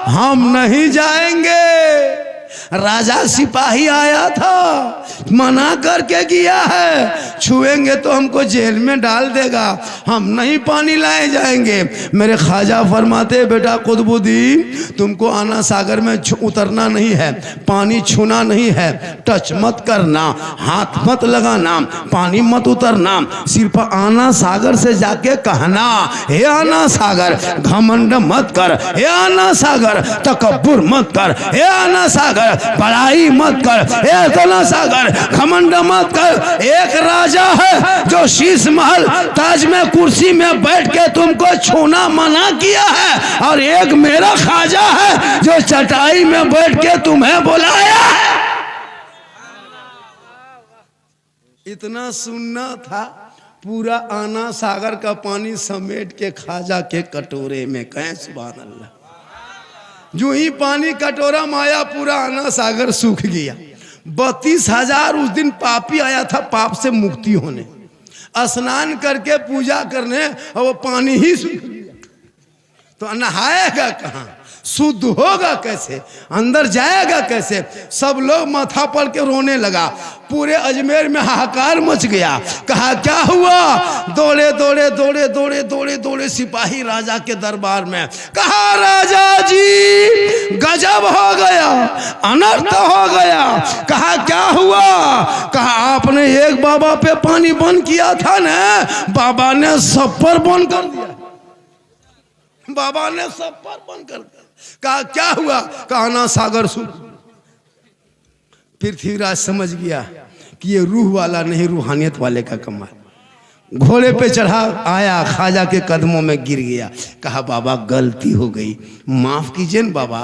S1: हम नहीं जाएंगे, राजा सिपाही आया था, मना करके गया है, छुएंगे तो हमको जेल में डाल देगा, हम नहीं पानी लाए जाएंगे। मेरे ख्वाजा फरमाते बेटा कुतुबुद्दीन तुमको आना सागर में उतरना नहीं है, पानी छूना नहीं है, टच मत करना, हाथ मत लगाना, पानी मत उतरना, सिर्फ आना सागर से जाके कहना हे आना सागर घमंड मत कर, हे आना सागर तकब्बुर मत कर, हे आना सागर बड़ाई मत कर, हे आना सागर घमंड मत कर। एक राजा है जो शीश महल ताज में कुर्सी में बैठ के तुमको छूना मना किया है, और एक मेरा ख्वाजा है जो चटाई में बैठ के तुम्हें बुलाया है। इतना सुनना था। पूरा आना सागर का पानी समेट के ख्वाजा के कटोरे में, कहें सुभान अल्लाह। जो ही पानी कटोरा में आया पूरा आना सागर सूख गया। 32,000 उस दिन पापी आया था पाप से मुक्ति होने, स्नान करके पूजा करने, और वो पानी ही सूख गया। तो नहाएगा कहाँ? शुद्ध होगा कैसे? अंदर जाएगा कैसे? सब लोग माथा पड़ के रोने लगा। पूरे अजमेर में हाहाकार मच गया। कहा क्या हुआ? दौड़े दौड़े दौड़े दौड़े दौड़े दौड़े सिपाही राजा के दरबार में। कहा राजा जी गजब हो गया, अनर्थ हो गया। कहा क्या हुआ? कहा आपने एक बाबा पे पानी बंद किया था ना, बाबा ने सब पर बंद कर दिया, बाबा ने सब पर बंद कर दिया। कहा क्या हुआ? कहा ना सागर सूख। पृथ्वीराज समझ गया कि ये रूह वाला नहीं, रूहानियत वाले का कमाल। घोड़े पे चढ़ा आया, ख्वाजा के कदमों में गिर गया। कहा बाबा गलती हो गई, माफ कीजिए न बाबा,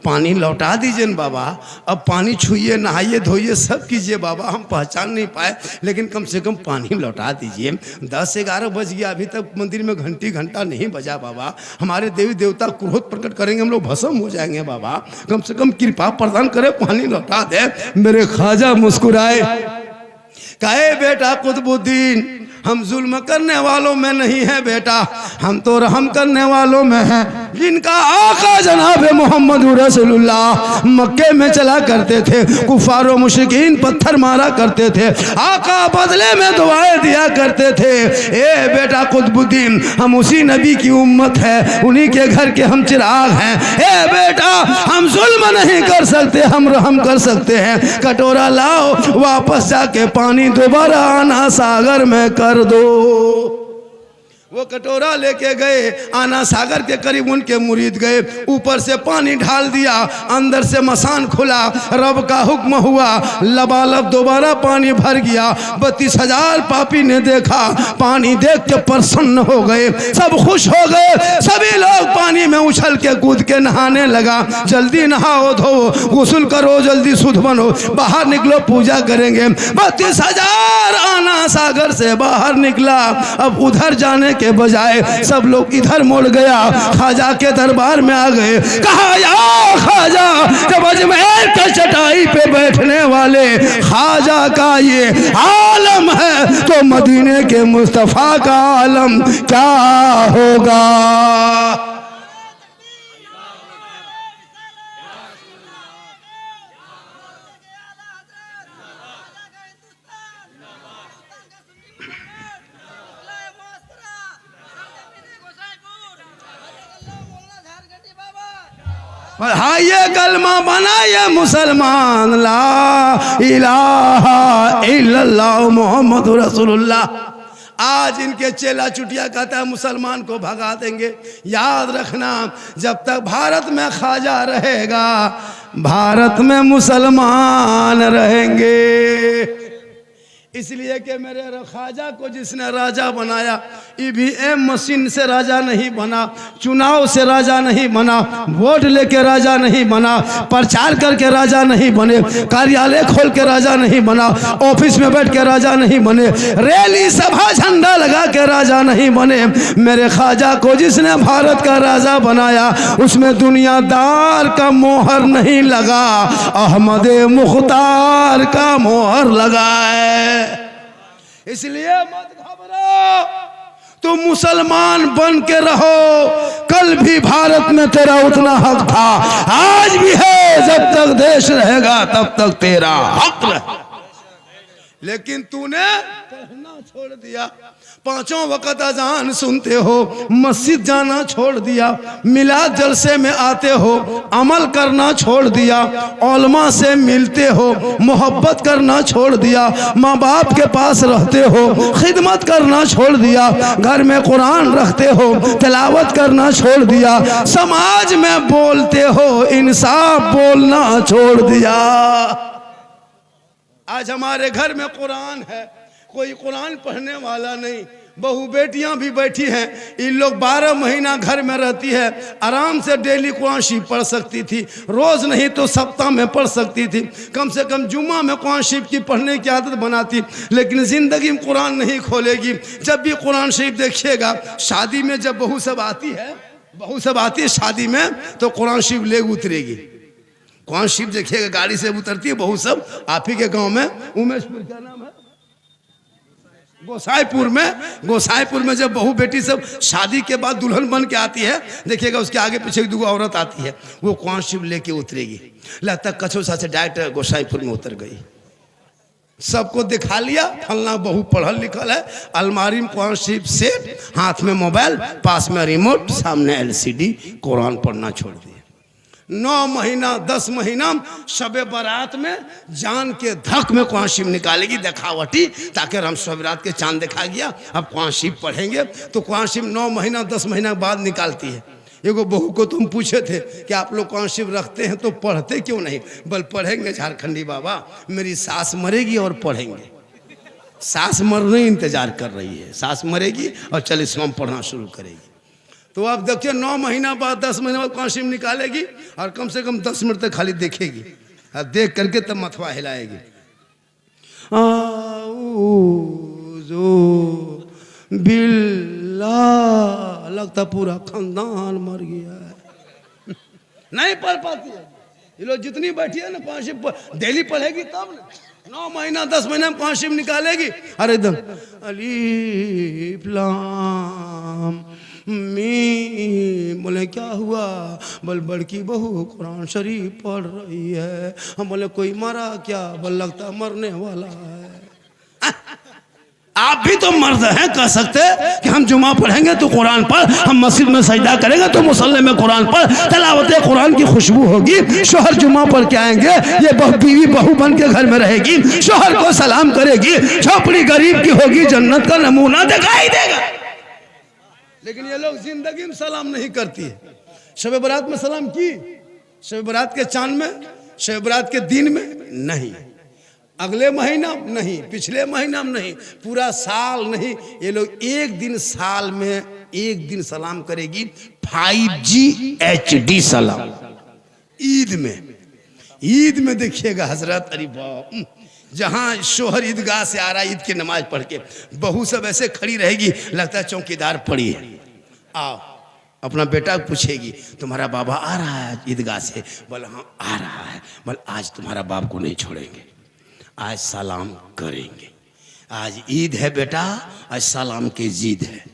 S1: पानी लौटा दीजिए न बाबा। अब पानी छुइए, नहाइए, धोइए, सब कीजिए बाबा, हम पहचान नहीं पाए, लेकिन कम से कम पानी लौटा दीजिए। 10-11 बज गया, अभी तक मंदिर में घंटा नहीं बजा बाबा। हमारे देवी देवता क्रोध प्रकट करेंगे, हम लोग भस्म हो जाएंगे बाबा, कम से कम कृपा प्रदान करे, पानी लौटा दे। मेरे ख्वाजा मुस्कुराए, कहे बेटा कुतुबुद्दीन, हम जुल्म करने वालों में नहीं है बेटा, हम तो रहम करने वालों में हैं। जिनका आका जनाब मोहम्मद रसूलुल्लाह मक्के में चला करते थे, कुफार व मुशरिकीन पत्थर मारा करते थे, आका बदले में दुआएं दिया करते थे। ए बेटा कुतुबुद्दीन, हम उसी नबी की उम्मत है, उन्हीं के घर के हम चिराग हैं। ए बेटा, हम जुल्म नहीं कर सकते, हम रहम कर सकते हैं। कटोरा लाओ, वापस जाके पानी दोबारा आना सागर में कर दो। वो कटोरा लेके गए, आना सागर के करीब उनके मुरीद गए, ऊपर से पानी ढाल दिया, अंदर से मसान खुला, रब का हुक्म हुआ, लबालब दोबारा पानी भर गया। 32,000 पापी ने देखा, पानी देख के प्रसन्न हो गए, सब खुश हो गए, सभी लोग पानी में उछल के कूद के नहाने लगा। जल्दी नहाओ धो, गुस्ल करो, जल्दी शुद्ध बनो, बाहर निकलो, पूजा करेंगे। 32,000 आना सागर से बाहर निकला। अब उधर जाने के बजाय सब लोग इधर मुड़ गया, ख्वाजा के दरबार में आ गए। कहा या ख्वाजा, जब अजमेर के चटाई पे बैठने वाले ख्वाजा का ये आलम है, तो मदीने के मुस्तफा का आलम क्या होगा। पढ़ाइए कलमा, बनाइए मुसलमान, ला इलाहा इल्लल्लाह मोहम्मद रसूलुल्लाह। आज इनके चेला चुटिया कहता है मुसलमान को भगा देंगे। याद रखना, जब तक भारत में ख्वाजा रहेगा, भारत में मुसलमान रहेंगे। इसलिए कि मेरे ख्वाजा को जिसने राजा बनाया, ईवीएम मशीन से राजा नहीं बना, चुनाव से राजा नहीं बना, वोट लेके राजा नहीं बना, प्रचार करके राजा नहीं बने, कार्यालय खोल के राजा नहीं बना, ऑफिस में बैठ के राजा नहीं बने, रैली सभा झंडा लगा के राजा नहीं बने। मेरे ख्वाजा को जिसने भारत का राजा बनाया, उसमें दुनियादार का मोहर नहीं लगा, अहमद मुख्तार का मोहर लगा है। इसलिए मत घबराओ, तुम मुसलमान बन के रहो। कल भी भारत में तेरा उतना हक था, आज भी है, जब तक देश रहेगा तब तक तेरा हक रहेगा। लेकिन तूने पढ़ना छोड़ दिया, 5 वक्त अजान सुनते हो, मस्जिद जाना छोड़ दिया, मिलाद जलसे में आते हो, अमल करना छोड़ दिया, उलमा से मिलते हो, मोहब्बत करना छोड़ दिया, माँ बाप के पास रहते हो, खिदमत करना छोड़ दिया, घर में कुरान रखते हो, तिलावत करना छोड़ दिया, समाज में बोलते हो, इंसाफ बोलना छोड़ दिया। आज हमारे घर में कुरान है, कोई कुरान पढ़ने वाला नहीं। बहू बेटियां भी बैठी हैं, इन लोग 12 महीना घर में रहती है, आराम से डेली कुरान शरीफ पढ़ सकती थी, रोज नहीं तो सप्ताह में पढ़ सकती थी, कम से कम जुम्मा में कुरान शरीफ की पढ़ने की आदत बनाती। लेकिन जिंदगी में कुरान नहीं खोलेगी। जब भी कुरान शरीफ देखिएगा, शादी में जब बहू सब आती है शादी में, तो कुरान शरीफ ले उतरेगी। कुरान शरीफ देखिएगा, गाड़ी से उतरती है बहू सब। आप ही के गाँव में, उमेशपुर क्या नाम है, गोसाईपुर में जब बहू बेटी सब शादी के बाद दुल्हन बन के आती है, देखिएगा उसके आगे पीछे 2 औरत आती है, वो कुरान शरीफ लेके उतरेगी। लगता कछोसा से डायरेक्ट गोसाईपुर में उतर गई। सबको दिखा लिया, फलना बहू पढ़ल लिखल है, अलमारी में कुरान शरीफ सेट, हाथ में मोबाइल, पास में रिमोट, सामने LCD, कुरान पढ़ना छोड़ दिया। 9 महीना 10 महीना शबे बारात में जान के धक में कुरान शरीफ निकालेगी, दिखावटी, ताकि हम शब रात के चांद दिखा गया, अब कुरान शरीफ पढ़ेंगे। तो कुरान शरीफ 9 महीना 10 महीना बाद निकालती है। एगो बहू को तुम पूछे थे कि आप लोग कुरान शरीफ रखते हैं तो पढ़ते क्यों नहीं? बल पढ़ेंगे झारखंडी बाबा, मेरी सास मरेगी और पढ़ेंगे। सास मरने इंतजार कर रही है, सास मरेगी और 40वां पढ़ना शुरू करेगी। तो आप देखिए 9 महीना बाद 10 महीना बाद काशिम निकालेगी और कम से कम 10 मिनट तक खाली देखेगी और देख करके तब मथवा हिलाएगी। आऊज़ु बिल्लाह, लगता पूरा खानदान मर गया है। नहीं पढ़ पाती है ये लोग, जितनी बैठी है ना काशिम डेली पढ़ेगी तब ना। 9 महीना 10 महीना में काशिम निकालेगी। अरे एकदम अलीफ लाम मीम, बोले क्या हुआ? बोल बड़की बहू कुरान शरीफ पढ़ रही है। हम बोले कोई मरा क्या? बोल लगता मरने वाला है। आप भी तो मर्द हैं, कह सकते कि हम जुमा पढ़ेंगे तो कुरान पढ़, हम मस्जिद में सजदा करेंगे तो मुसल्ले में कुरान पढ़, तिलावत कुरान की खुशबू होगी, शोहर जुमा पढ़ के आएंगे, ये बीवी बहू बन के घर में रहेगी, शोहर को सलाम करेगी, झोपड़ी गरीब की होगी, जन्नत का नमूना दिखाई देगा। लेकिन ये लोग जिंदगी में सलाम नहीं करती है। शब बरात में सलाम की, शब बरात के चांद में, शब बरात के दिन में नहीं, अगले महीना नहीं, पिछले महीना में नहीं, पूरा साल नहीं। ये लोग एक दिन साल में एक दिन सलाम करेगी, 5G HD सलाम। ईद में देखिएगा हजरत, अरे बाप, जहां शोहर ईदगाह से आ रहा है ईद की नमाज पढ़ के, बहू सब ऐसे खड़ी रहेगी, लगता है चौकीदार पड़ी है। आओ, अपना बेटा पूछेगी तुम्हारा बाबा आ रहा है ईदगाह से? बोले हाँ आ रहा है। बोले आज तुम्हारा बाप को नहीं छोड़ेंगे, आज सलाम करेंगे, आज ईद है बेटा, आज सलाम की जीद है।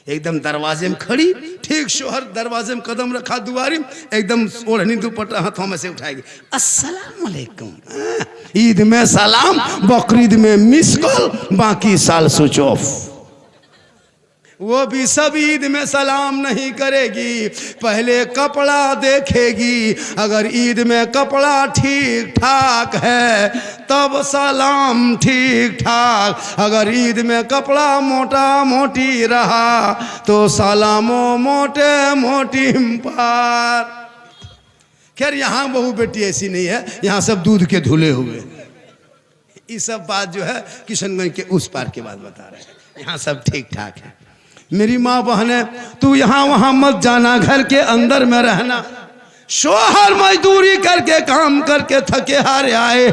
S1: एकदम दरवाजे में खड़ी, ठीक शोहर दरवाजे में कदम रखा दुआरी, एकदम ओढ़नी दुपट्टा हाथों में से उठाएगी, अस्सलाम वालेकुम। ईद में सलाम, बकरीद में मिस कॉल, बाकी साल स्विच ऑफ। वो भी सब ईद में सलाम नहीं करेगी, पहले कपड़ा देखेगी, अगर ईद में कपड़ा ठीक ठाक है तब सलाम ठीक ठाक, अगर ईद में कपड़ा मोटा मोटी रहा तो सलामो मोटे मोटी पार। खैर यहाँ बहू बेटी ऐसी नहीं है, यहाँ सब दूध के धुले हुए। ये सब बात जो है किशनगंज के उस पार की बात बता रहे हैं, यहाँ सब ठीक ठाक है। मेरी माँ बहने, तू यहाँ वहाँ मत जाना, घर के अंदर में रहना। शोहर मजदूरी करके काम करके थके हारे आए,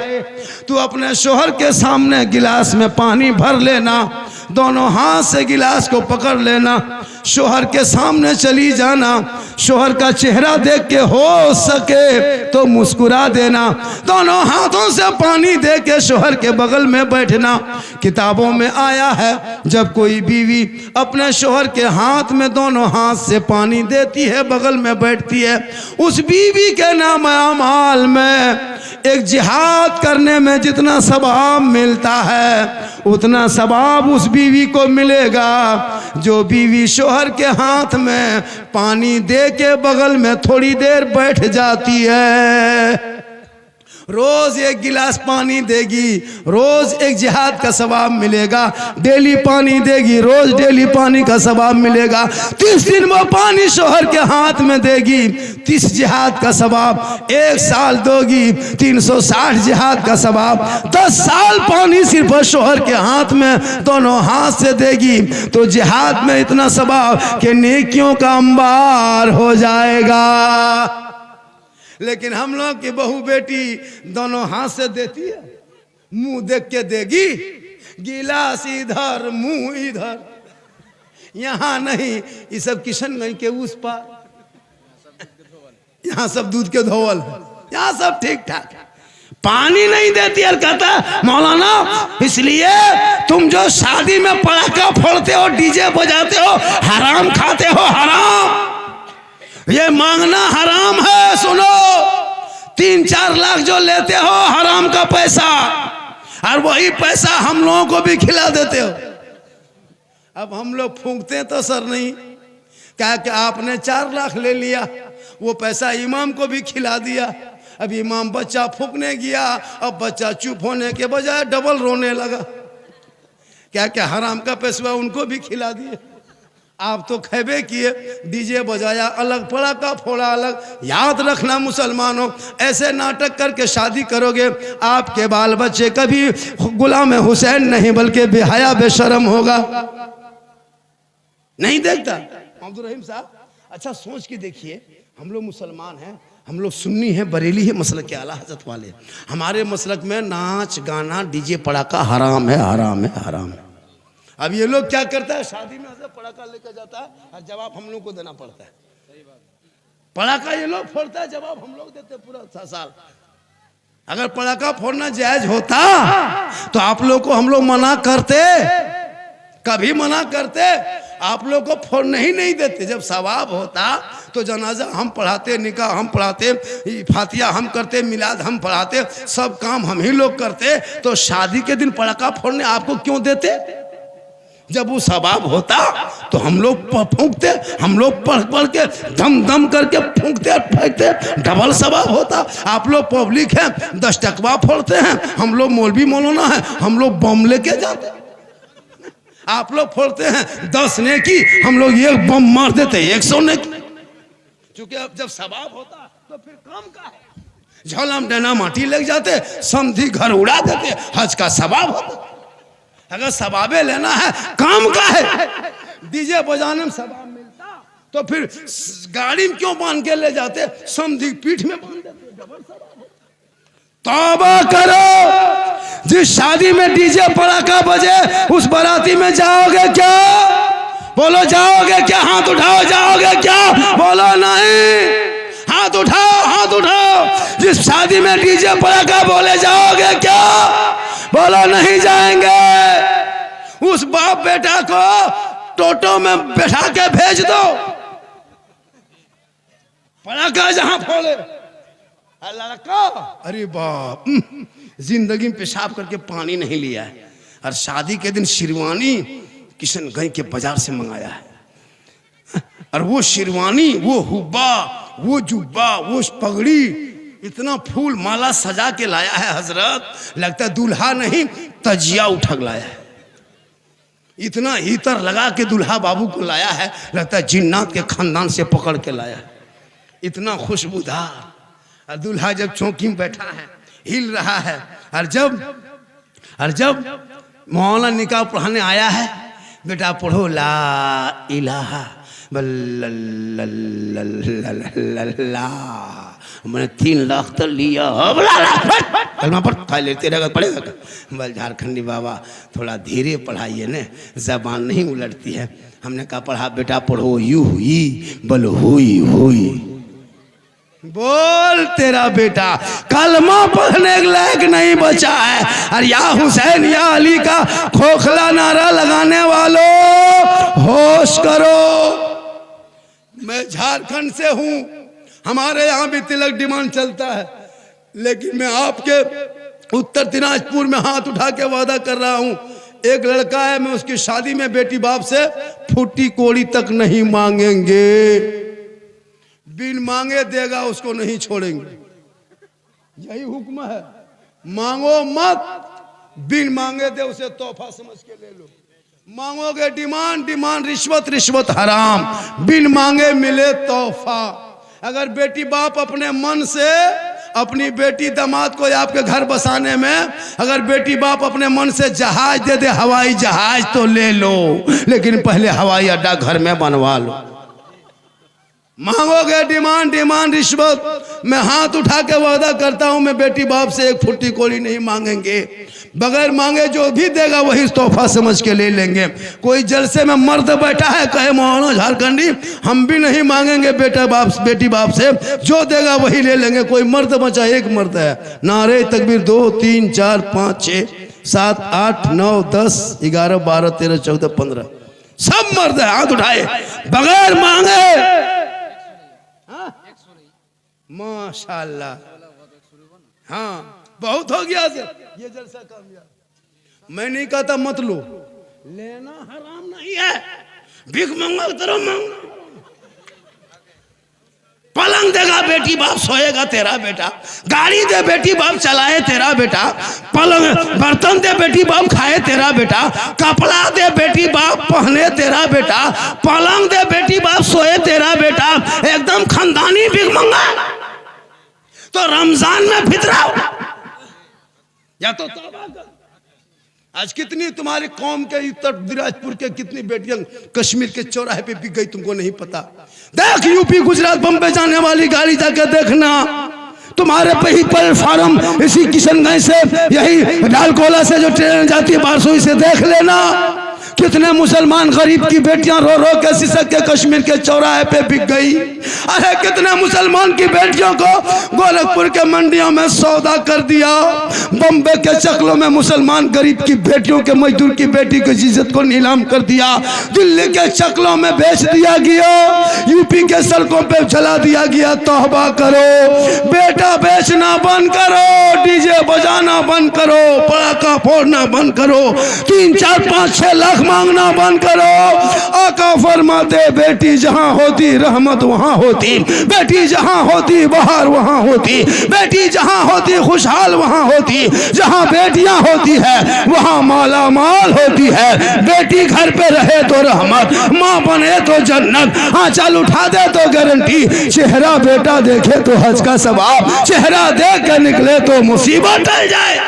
S1: तू अपने शोहर के सामने गिलास में पानी भर लेना, दोनों हाथ से गिलास को पकड़ लेना, शोहर के सामने चली जाना, शोहर का चेहरा देख के हो सके तो मुस्कुरा देना, दोनों हाथों से पानी दे के शोहर के बगल में बैठना। किताबों में आया है जब कोई बीवी अपने शोहर के हाथ में दोनों हाथ से पानी देती है, बगल में बैठती है, उस बीवी के नाम अमाल में एक जिहाद करने में जितना सवाब मिलता है उतना सवाब उस बीवी को मिलेगा जो बीवी शोहर के हाथ में पानी दे के बगल में थोड़ी देर बैठ जाती है। रोज एक गिलास पानी देगी, रोज एक जिहाद का सवाब मिलेगा। डेली पानी देगी, रोज डेली पानी का सवाब मिलेगा। 30 दिन वो पानी शोहर के हाथ में देगी, 30 जिहाद का सवाब। 1 साल दोगी, 360 जिहाद का सवाब। 10 साल पानी सिर्फ शोहर के हाथ में दोनों हाथ से देगी तो जिहाद में इतना सवाब कि नेकियों का अंबार हो जाएगा। लेकिन हम लोग की बहू बेटी दोनों हाथ से देती है, मुंह देख के देगी, गिलास इधर मुंह इधर, यहाँ नहीं। ये सब किशनगंज के उस पार, यहाँ सब दूध के धोवल है, यहाँ सब ठीक ठाक है। पानी नहीं देती और कहता मौलाना इसलिए तुम जो शादी में पटाखा फोड़ते हो, डीजे बजाते हो, हराम खाते हो, हराम, ये मांगना हराम है। सुनो, 3-4 लाख जो लेते हो हराम का पैसा, और वही पैसा हम लोगों को भी खिला देते हो। अब हम लोग फूंकते हैं तो सर नहीं, क्या कि आपने 4 लाख ले लिया, वो पैसा इमाम को भी खिला दिया। अब इमाम बच्चा फूंकने गया, अब बच्चा चुप होने के बजाय डबल रोने लगा, क्या क्या हराम का पैसा उनको भी खिला दिए। आप तो खैबे किए, डीजे बजाया अलग, पटाखा फोड़ा अलग। याद रखना मुसलमानों, ऐसे नाटक करके शादी करोगे आपके बाल बच्चे कभी गुलाम हुसैन नहीं बल्कि बेहया बेशरम होगा। नहीं देखता अब्दुल रहीम साहब, अच्छा सोच के देखिए, हम लोग मुसलमान हैं, हम लोग सुन्नी हैं, बरेली है, मसलक के आला हजरत वाले। हमारे मसलक में नाच गाना डीजे पड़ाका हराम है, हराम है, हराम है। अब ये लोग क्या करता है, शादी में हजरत पड़ाका लेकर जाता है और जवाब हम लोग को देना पड़ता है। पड़ाका ये लोग फोड़ता है, जवाब हम लोग देते पूरा 6 साल। अगर पड़ाका फोड़ना जायज होता तो आप लोग को हम लोग मना करते, कभी मना करते? आप लोग को फोड़ने ही नहीं देते। जब सवाब होता तो जनाजा हम पढ़ाते, निकाह हम पढ़ाते, फातिया हम करते, मिलाद हम पढ़ाते, सब काम हम ही लोग करते, तो शादी के दिन पड़ाका फोड़ने आपको क्यों देते? जब वो सवाब होता तो हम लोग फूंकते, हम लोग पढ़ पढ़ के दम दम करके फूंकते फेंकते, डबल सवाब होता। आप लोग पब्लिक है, 10 टकवा फोड़ते हैं, हम लोग मौलवी मौलाना है, हम लोग बम लेके जाते। आप लोग फोड़ते हैं 10 नेकी, हम लोग 1 बम मार देते 100 नेकी। क्योंकि अब जब सवाब होता तो फिर काम का है। झोलम डना माटी लग जाते, समधी घर उड़ा देते, हज का सवाब होता। अगर सवाबे लेना है, काम का है, डीजे बजाने में सवाब मिलता तो फिर गाड़ी में क्यों बांध के ले जाते, समधी पीठ में बांध देते, डबल सवाब होता। तौबा करो, जिस शादी में डीजे पड़ाका बजे उस बाराती में जाओगे क्या? बोलो जाओगे क्या? हाथ उठाओ, जाओगे क्या? बोलो नहीं। हाथ उठाओ, हाथ उठाओ। जिस शादी में डीजे पड़ाका बोले जाओगे क्या? बोलो नहीं जाएंगे। उस बाप बेटा को टोटो में बैठा के भेज दो, पड़ाका जहां फोड़े। लड़का, अरे बाप, जिंदगी में पेशाब करके पानी नहीं लिया है, और शादी के दिन शेरवानी किशनगंज के बाजार से मंगाया है। और वो शेरवानी, वो हुब्बा, वो जुब्बा, वो पगड़ी, इतना फूल माला सजा के लाया है हजरत, लगता है दूल्हा नहीं तजिया उठक लाया है। इतना इतर लगा के दूल्हा बाबू को लाया है, लगता है जिन्नात के खानदान से पकड़ के लाया है। इतना खुशबूदार। और दूल्हा जब चौकी में बैठा है, हिल रहा है, और जब मौलाना निकाह पढ़ाने आया है, बेटा पढ़ो ला इलाहा बल्ला, मैंने 3 लाख तो लिया, कलमा पर खा लेते रहेगा, पड़ेगा। बल झारखंडी बाबा थोड़ा धीरे पढ़ाइए न, जबान नहीं उलटती है। हमने कहा पढ़ा बेटा, पढ़ो यू हुई बल हुई हुई। बोल तेरा बेटा कलमा पढ़ने के लायक नहीं बचा है। और या हुसैन या अली का खोखला नारा लगाने वालों होश करो। मैं झारखंड से हूं, हमारे यहाँ भी तिलक डिमांड चलता है, लेकिन मैं आपके उत्तर दिनाजपुर में हाथ उठा के वादा कर रहा हूं, एक लड़का है, मैं उसकी शादी में बेटी बाप से फूटी कोड़ी तक नहीं मांगेंगे। बिन मांगे देगा उसको नहीं छोड़ेंगे, यही हुक्म है। मांगो मत, बिन मांगे दे उसे तोहफा समझ के ले लो। मांगोगे डिमांड, डिमांड रिश्वत, रिश्वत हराम। बिन मांगे मिले तोहफा। अगर बेटी बाप अपने मन से अपनी बेटी दामाद को आपके घर बसाने में, अगर बेटी बाप अपने मन से जहाज दे दे, हवाई जहाज, तो ले लो, लेकिन पहले हवाई अड्डा घर में बनवा लो। मांगोगे डिमांड, डिमांड रिश्वत, मैं हाथ उठा के वादा करता हूं, मैं बेटी बाप से 1 फुट्टी कोड़ी नहीं मांगेंगे। बगैर मांगे जो भी देगा वही तोहफा समझ के ले लेंगे। कोई जलसे में मर्द बैठा है, कहे मौलाना झारखंडी हम भी नहीं मांगेंगे बेटी बाप से, जो देगा वही ले लेंगे। कोई मर्द बचा, एक मर्द है। नारे तकबीर 2 3 4 5 6 7 8 9 10 11 12 13 14 15 सब मर्द है, हाथ उठाए बगैर मांगे। माशाल्लाह, हाँ बहुत हो गया ये जलसा कामयाब। मैं नहीं कहता मत लो, लेना हराम नहीं है, भीख मांगो तरह मांगो। पलंग देगा बेटी बाप सोएगा तेरा बेटा, गाड़ी दे बेटी बाप चलाए तेरा बेटा, पलंग बर्तन दे बेटी बाप खाए तेरा बेटा, कपड़ा दे बेटी बाप पहने तेरा बेटा, पलंग दे बेटी बाप सोए तेरा बेटा, एकदम खानदानी भीख मंगा। तो रमजान में फितरा या तो तौबा कर, आज कितनी तुम्हारी कौम के उत्तर दिनाजपुर के कितनी बेटियां कश्मीर के चौराहे पे बिक गई, तुमको नहीं पता। देख यूपी गुजरात बम्बे जाने वाली गाड़ी जाके देखना, तुम्हारे पे ही प्लेटफार्म इसी किशनगंज से यही लालकोला से जो ट्रेन जाती है बारसोई से देख लेना, कितने मुसलमान गरीब की बेटियां रो रो के सिसक के कश्मीर के चौराहे पे बिक गई। अरे कितने मुसलमान की बेटियों को गोरखपुर के मंडियों में सौदा कर दिया, बम्बे के चकलों में मुसलमान गरीब की बेटियों के मजदूर की बेटी की इज्जत को नीलाम कर दिया, दिल्ली के चकलों में बेच दिया गया, यूपी के सड़कों पे जला दिया गया। तौबा करो, बेटा बेचना बंद करो, डीजे बजाना बंद करो, पटाखा फोड़ना बंद करो, 3 4 5 6 लाख मांगना बंद करो। आका फरमाते बेटी जहां होती रहमत वहां होती, बेटी जहां होती बहार वहां होती, बेटी जहां होती खुशहाल वहां होती, जहां बेटियां होती है वहां माला माल होती है। बेटी घर पे रहे तो रहमत, माँ बने तो जन्नत, आंचल उठा दे तो गारंटी, चेहरा बेटा देखे तो हज का सवाब, चेहरा देख कर निकले तो मुसीबत टल जाए।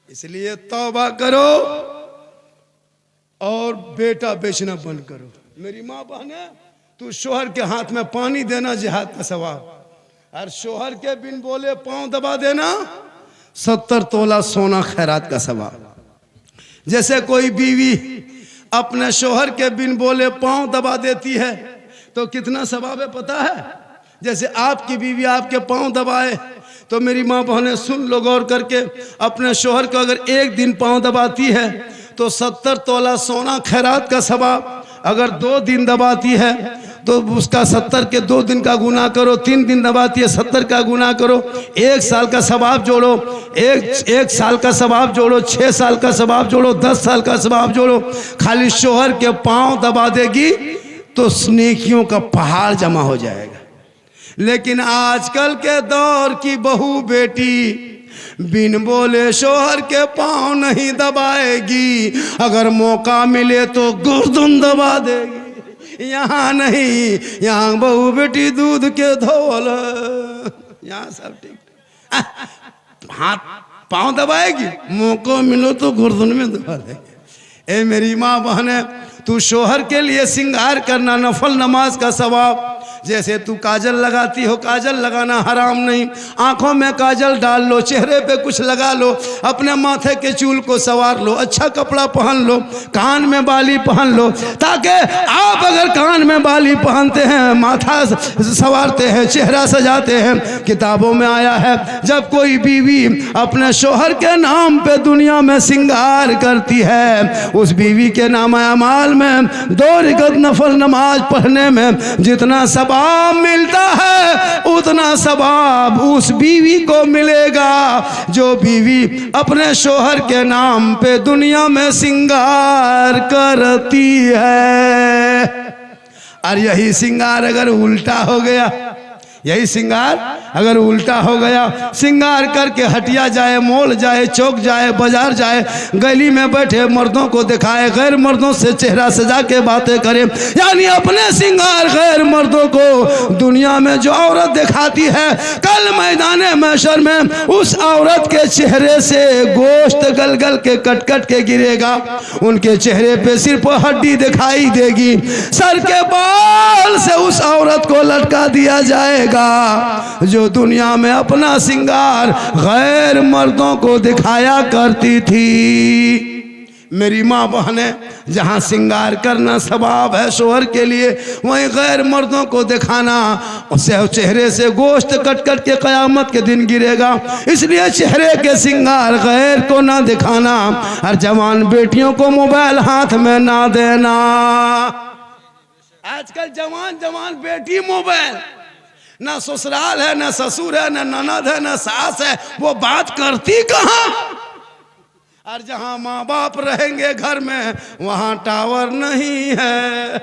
S1: इसलिए तौबा करो और बेटा बेचना बंद करो। मेरी माँ बहने, तू शोहर के हाथ में पानी देना जिहाद का सवाब, और शोहर के बिन बोले पांव दबा देना 70 तोला सोना खैरात का सवाब। जैसे कोई बीवी अपने शोहर के बिन बोले पांव दबा देती है तो कितना सवाब है पता है? जैसे आपकी बीवी आपके पांव दबाए तो मेरी माँ बहने सुन लो गौर करके, अपने शोहर को अगर एक दिन पांव दबाती है तो 70 तोला सोना खैरात का सवाब। अगर 2 दिन दबाती है तो उसका 70 के 2 दिन का गुना करो, 3 दिन दबाती है 70 का गुना करो, 1 साल का सवाब जोड़ो, एक साल का सवाब जोड़ो, 6 साल का सवाब जोड़ो, 10 साल का सवाब जोड़ो। खाली शोहर के पांव दबा देगी तो नेकियों का पहाड़ जमा हो जाएगा। लेकिन आजकल के दौर की बहू बेटी बिन बोले शोहर के पांव नहीं दबाएगी, अगर मौका मिले तो गर्दन दबा देगी। यहाँ नहीं, यहाँ बहू बेटी दूध के धोल, यहाँ सब ठीक, हाथ पांव दबाएगी, मौका मिलो तो गर्दन में दबा देगी। ए मेरी माँ बहने, तू शोहर के लिए सिंगार करना नफल नमाज का सवाब। जैसे तू काजल लगाती हो, काजल लगाना हराम नहीं, आंखों में काजल डाल लो, चेहरे पे कुछ लगा लो, अपने माथे के चूल को संवार लो, अच्छा कपड़ा पहन लो, कान में बाली पहन लो, ताकि आप अगर कान में बाली पहनते हैं, माथा संवारते हैं, चेहरा सजाते हैं, किताबों में आया है जब कोई बीवी अपने शोहर के नाम पे दुनिया में सिंगार करती है, उस बीवी के नाम अमाल में 2 रकात नफल नमाज पढ़ने में जितना सवाब मिलता है उतना सवाब उस बीवी को मिलेगा जो बीवी अपने शोहर के नाम पे दुनिया में सिंगार करती है। और यही सिंगार अगर उल्टा हो गया, यही सिंगार अगर उल्टा हो गया, सिंगार करके हटिया जाए, मॉल जाए, चौक जाए, बाजार जाए, गली में बैठे मर्दों को दिखाए, गैर मर्दों से चेहरा सजा के बातें करे, यानी अपने सिंगार गैर मर्दों को दुनिया में जो औरत दिखाती है, कल मैदान महशर में उस औरत के चेहरे से गोश्त गल गल के कट कट के गिरेगा, उनके चेहरे पे सिर्फ हड्डी दिखाई देगी, सर के बाल से उस औरत को लटका दिया जाएगा जो दुनिया में अपना सिंगार गैर मर्दों को दिखाया करती थी। मेरी माँ बहने, जहाँ सिंगार करना सवाब है शोहर के लिए, वहीं गैर मर्दों को दिखाना उसे चेहरे से गोश्त कट कट के क़यामत के दिन गिरेगा। इसलिए चेहरे के सिंगार गैर को ना दिखाना, और जवान बेटियों को मोबाइल हाथ में ना देना। आजकल जवान बेटी मोबाइल, ना ससुराल है, ना ससुर है, ना ननद है, ना सास है, वो बात करती कहाँ? और जहाँ माँ बाप रहेंगे घर में वहाँ टावर नहीं है।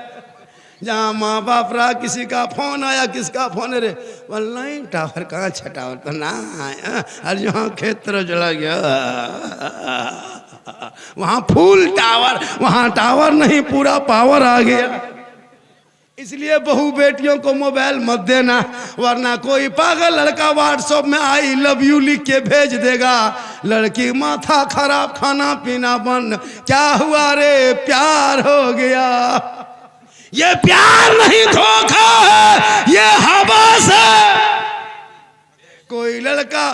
S1: जहाँ माँ बाप रहा, किसी का फोन आया, किसका फोन है रे, बोल नहीं टावर कहाँ, अच्छा टावर तो ना आया। और जहाँ खेत तरफ चला गया वहाँ फुल टावर, वहाँ टावर नहीं पूरा पावर आ गया। इसलिए बहू बेटियों को मोबाइल मत देना, वरना कोई पागल लड़का व्हाट्सएप में आई लव यू लिख के भेज देगा, लड़की माथा खराब, खाना पीना बंद, क्या हुआ रे प्यार हो गया। ये प्यार नहीं धोखा है, ये हवस है। कोई लड़का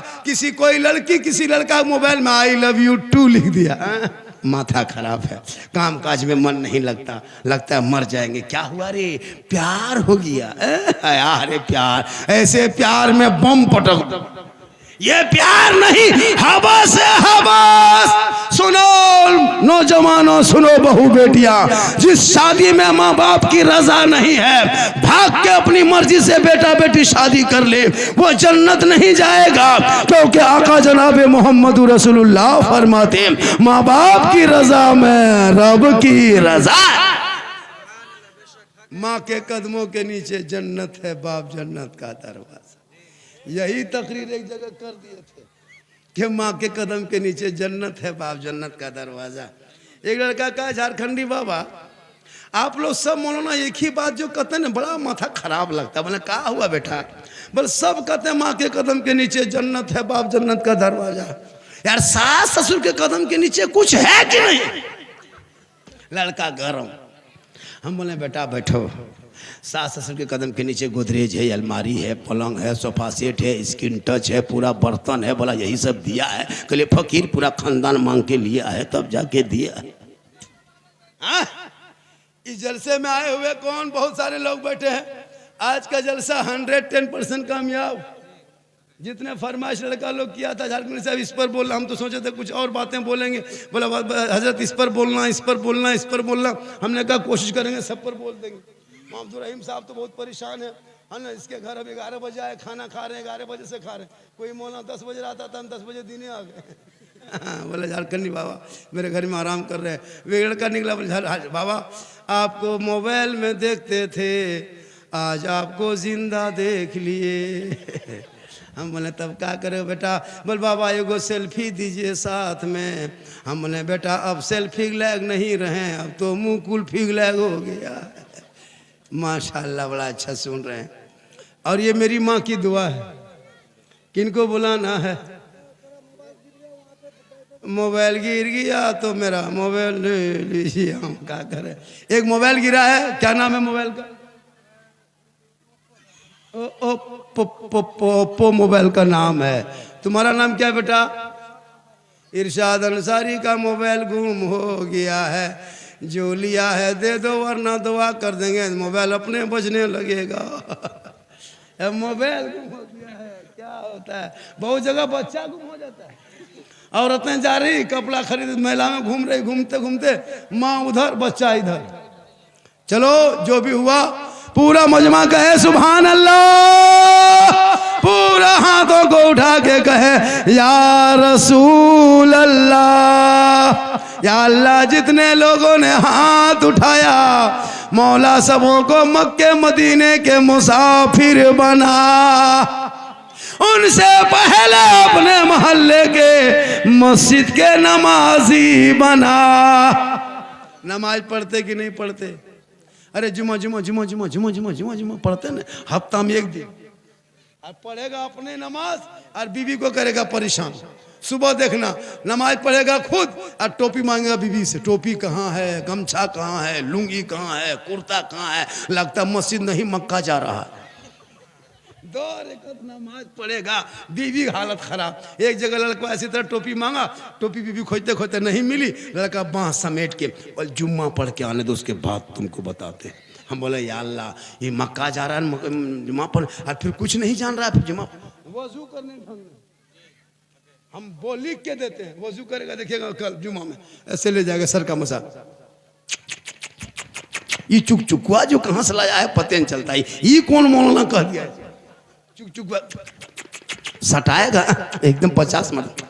S1: कोई लड़की किसी लड़का मोबाइल में आई लव यू टू लिख दिया, माथा खराब है, काम काज में मन नहीं लगता, लगता है मर जाएंगे, क्या हुआ रे प्यार हो गया। अरे प्यार, ऐसे प्यार में बम पटक, ये प्यार नहीं, हवस है हवस। सुनो नौजवानों, सुनो बहू बेटियां, जिस शादी में माँ बाप की रजा नहीं है, भाग के अपनी मर्जी से बेटा बेटी शादी कर ले, वो जन्नत नहीं जाएगा। क्योंकि आका जनाब मोहम्मद रसूलुल्लाह फरमाते, माँ बाप की रजा में रब की रजा। माँ के कदमों के नीचे जन्नत है, बाप जन्नत का दरवाजा। यही तकरीर एक जगह कर दिए थे कि माँ के कदम के नीचे जन्नत है, बाप जन्नत का दरवाजा। एक लड़का कहा, झारखंडी बाबा आप लोग सब मौलाना एक ही बात जो कहते हैं ना, बड़ा माथा खराब लगता है। बोले क्या हुआ बेटा? बोले सब कहते हैं माँ के कदम के नीचे जन्नत है, बाप जन्नत का दरवाजा। यार सास ससुर के कदम के नीचे कुछ है कि नहीं? लड़का गरम। हम बोले बेटा बैठो, सास ससुर के कदम के नीचे गोदरेज है, अलमारी है, पलंग है, सोफा सेट है, स्किन टच है, पूरा बर्तन है। बोला यही सब दिया है? कहले फकीर पूरा खानदान मांग के लिया है तब जाके दिया है। इस जलसे में आए हुए कौन? बहुत सारे लोग बैठे हैं। आज का जलसा 110% कामयाब। जितने फरमाइश लड़का लोग किया था, झारखंड साहब इस पर बोलना, हम तो सोचे थे कुछ और बातें बोलेंगे। बोला हजरत इस पर बोलना, इस पर बोलना, इस पर बोलना। हमने कहा कोशिश करेंगे सब पर बोल देंगे। मोहम्मद रहीम साहब तो बहुत परेशान है ना। इसके घर अब 11 बजे आए, खाना खा रहे हैं, 11 बजे से खा रहे हैं। कोई मौलाना 10 बजे आता था, हम 10 बजे दिने आ गए। बोले झारखंडी बाबा मेरे घर में आराम कर रहे हैं। वे लड़का निकला, बोले बाबा आपको मोबाइल में देखते थे, आज आपको जिंदा देख लिए। हम बोले तब क्या करे बेटा? बोल बाबा एगो सेल्फी दीजिए साथ में। हम बोले बेटा अब सेल्फी लैग नहीं रहे, अब तो मुँह कुल्फी लैग हो गया। माशाल्लाह बड़ा अच्छा सुन रहे हैं। और ये मेरी माँ की दुआ है। किनको बुलाना है? मोबाइल गिर गया तो मेरा मोबाइल ले लीजिए। हम क्या करें? एक मोबाइल गिरा है, क्या नाम है मोबाइल का? ओप्पो मोबाइल का नाम है। तुम्हारा नाम क्या बेटा? इरशाद अंसारी का मोबाइल गुम हो गया है, जो लिया है दे दो वरना दुआ कर देंगे, मोबाइल अपने बजने लगेगा। मोबाइल गुम हो गया है, क्या होता है? बहुत जगह बच्चा गुम हो जाता है। औरतें जा रही कपड़ा खरीद, मेला में घूम रही, घूमते घूमते माँ उधर बच्चा इधर। चलो जो भी हुआ पूरा मजमा कहे सुभान अल्लाह, पूरा हाथों को उठा के कहे या रसूल अल्लाह। या अल्लाह जितने लोगों ने हाथ उठाया मौला सबों को मक्के मदीने के मुसाफिर बना। उनसे पहले अपने मोहल्ले के मस्जिद के नमाजी बना। नमाज पढ़ते कि नहीं पढ़ते? अरे जुमा जुमा जुमा जुमा जुमा जुमा जुमा जुमा पढ़ते ना, हफ्ता में एक दिन। और पढ़ेगा अपने नमाज और बीवी को करेगा परेशान। सुबह देखना नमाज पढ़ेगा खुद और टोपी मांगेगा बीवी से, टोपी कहाँ है, गमछा कहाँ है, लुंगी कहाँ है, कुर्ता कहाँ है। लगता मस्जिद नहीं मक्का जा रहा है। 2 रकात नमाज पढ़ेगा, बीवी हालत खराब। एक जगह लड़का ऐसी तरह टोपी मांगा, टोपी बीवी खोजते खोजते नहीं मिली। लड़का बांह समेट के बोल जुम्मा पढ़ के आने दो, उसके बाद तुमको बताते। हम बोले या अल्लाह ये मक्का जा रहा है जुम्मा पढ़, और फिर कुछ नहीं जान रहा है, फिर जुम्मा वजू करने हम वो लिख के देते हैं। वजू करेगा देखिएगा कल जुम्मा में ऐसे ले जाएगा सर का मसा। ये चुक चुकुआ जो कहाँ से लाया है पता नहीं चलता। ये कौन मौलाना कह दिया? चुक चुक सटाएगा एकदम 50 मत।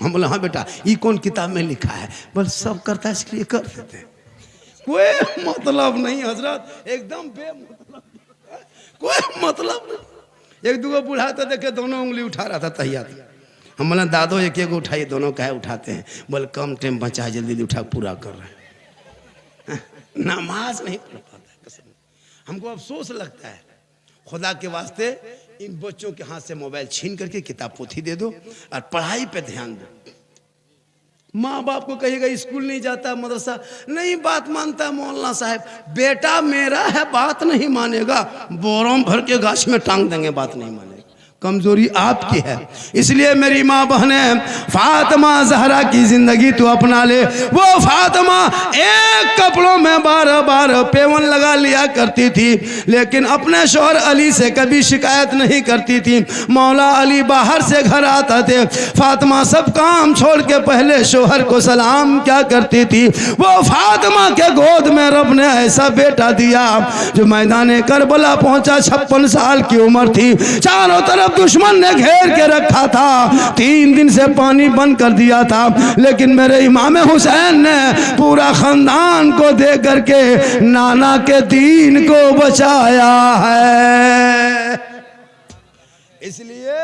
S1: हम बोले हाँ बेटा ये कौन किताब में लिखा है? बोल सब करता है इसलिए कर देते हैं। कोई मतलब नहीं हजरत, एकदम बेमतलब, कोई मतलब नहीं। एक दूगो बूढ़ा तो देखे दोनों उंगली उठा रहा था तहियात। हम बोले दादो एक एक उठाइए, दोनों कहे उठाते हैं। बोले कम टाइम बचा, जल्दी उठा पूरा कर रहे हैं। नमाज नहीं पढ़ पाता कसम। हमको अफसोस लगता है। खुदा के वास्ते इन बच्चों के हाथ से मोबाइल छीन करके किताब पोथी दे दो और पढ़ाई पे ध्यान दो। माँ बाप को कहिएगा स्कूल नहीं जाता, मदरसा नहीं, बात मानता है मौलाना साहब, बेटा मेरा है बात नहीं मानेगा, बोरों भर के गाछ में टांग देंगे, बात नहीं मानेगा। कमजोरी आपकी है। इसलिए मेरी माँ बहनें, फातिमा जहरा की जिंदगी तो अपना ले। वो फातिमा एक कपड़ों में बार बार पेवन लगा लिया करती थी, लेकिन अपने शौहर अली से कभी शिकायत नहीं करती थी। मौला अली बाहर से घर आता थे, फातिमा सब काम छोड़ के पहले शौहर को सलाम क्या करती थी। वो फातिमा के गोद में रब ने ऐसा बेटा दिया जो मैदान करबला पहुंचा, 56 साल की उम्र थी, चारों तरफ दुश्मन ने घेर के रखा था, 3 दिन से पानी बंद कर दिया था, लेकिन मेरे इमाम हुसैन ने पूरा खानदान को दे करके नाना के दीन को बचाया है। इसलिए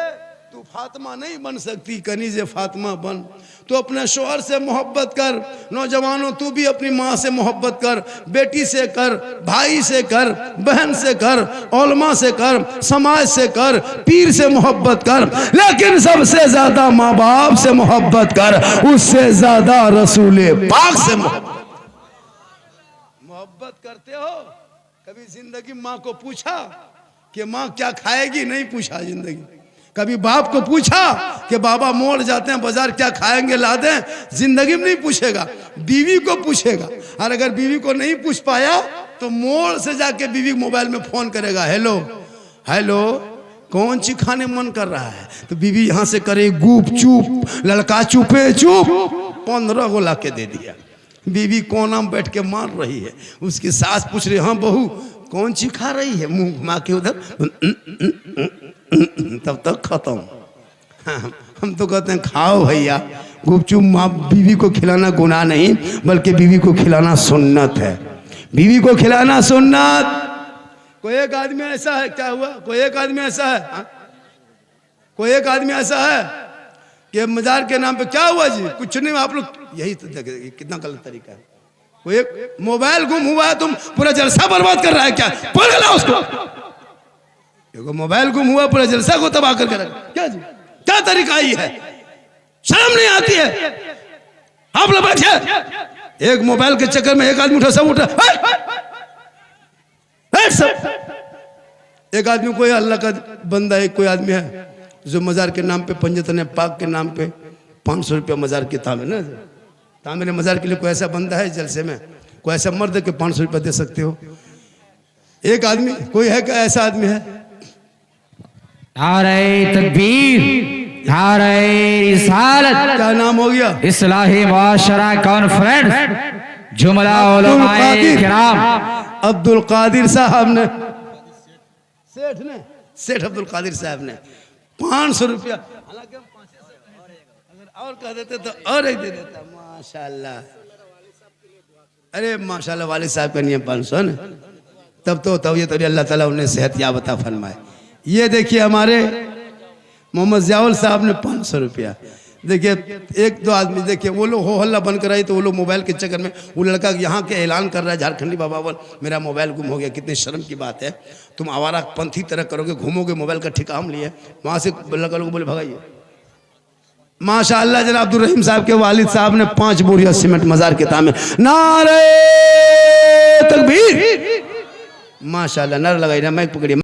S1: तू फातिमा नहीं बन सकती, कनीज़े फातिमा बन। तो अपने शौहर से मोहब्बत कर। नौजवानों, तू भी अपनी माँ से मोहब्बत कर, बेटी से कर, भाई से कर, बहन से कर, उलमा से कर, समाज से कर, पीर से मोहब्बत कर, लेकिन सबसे ज्यादा माँ बाप से मोहब्बत कर, उससे ज्यादा रसूले पाक से मोहब्बत करते हो। कभी जिंदगी माँ को पूछा कि माँ क्या खाएगी? नहीं पूछा जिंदगी। कभी बाप को पूछा कि बाबा मोड़ जाते हैं बाजार, क्या खाएंगे ला दें? जिंदगी में नहीं पूछेगा, बीवी को पूछेगा। और अगर बीवी को नहीं पूछ पाया तो मोड़ से जाके बीवी मोबाइल में फोन करेगा, हेलो हेलो कौन सी खाने मन कर रहा है? तो बीवी यहाँ से करे गुप चुप, लड़का चुपे चुप, 15 को ला के दे दिया। बीवी कोना में बैठ के मार रही है, उसकी सास पूछ रही, हाँ बहू कौन सी खा रही है? मुंह घुमा के उधर, तब तक खत्म। हाँ, हम तो कहते हैं खाओ भैया गुपचुप। माँ बीवी को खिलाना गुनाह नहीं, बल्कि बीवी को खिलाना सुन्नत है। बीवी को खिलाना सुन्नत। कोई एक आदमी ऐसा है, क्या हुआ? कोई एक आदमी ऐसा है, कोई एक आदमी ऐसा है कि मजार के नाम पे क्या हुआ जी? कुछ नहीं, आप लोग यही तो देखें कितना गलत तरीका है। कोई एक मोबाइल गुम हुआ है, तुम पूरा जलसा बर्बाद कर रहा है क्या? पकड़ लो उसको। देखो मोबाइल गुम हुआ, पूरा जलसा को तबाह करके रखा। क्या जी, क्या तरीका ही है? शर्म नहीं आती है? आप लोग बैठे, एक मोबाइल के चक्कर में एक आदमी उठा, सब उठा, सब। एक आदमी, कोई अल्लाह का बंदा है, कोई आदमी है जो मजार के नाम पे, पंजतन पाक के नाम पे 500 रुपया मजार की तामीर ना, तामीर मजार के लिए कोई ऐसा बंदा है जलसे में, कोई ऐसा मर्द के 500 रुपया दे सकते हो? एक आदमी, कोई है क्या ऐसा आदमी है?
S2: नारे तकबीर, नारे रिसालत।
S1: क्या नाम हो गया?
S2: इस्लाही मुआशरा कॉन्फ्रेंस जुमला उलमाए किराम
S1: अब्दुल कादिर साहब ने, सेठ ने, सेठ अब्दुल कादिर साहब ने 500 रुपया, हालांकि अगर और कह देते तो और एक दे देता। माशाल्लाह, अरे माशाल्लाह, वालिद साहब का नियम 500 न, तब तो ये तो अल्लाह ताला उन्हें सेहत याब अता फरमाए। ये देखिए हमारे मोहम्मद जियाउल साहब ने 500 रुपया। देखिए एक दो आदमी, देखिए वो लोग हो हल्ला बन कर आई, तो वो लोग मोबाइल के चक्कर में, वो लड़का यहाँ के ऐलान कर रहा है झारखंडी बाबा, मेरा मोबाइल गुम हो गया। कितनी शर्म की बात है, तुम आवारा पंथी तरह करोगे, घूमोगे, मोबाइल का ठिकाना हम लिए। वहाँ से लड़का लोग बोले भगाइए। माशाअल्लाह जनाब अब्दुल रहीम साहब के वालिद साहब ने 5 बोरिया सीमेंट मजार के तामे। नारे तकबीर, माशाअल्लाह, नारा लगाई ना, माइक पकड़िए।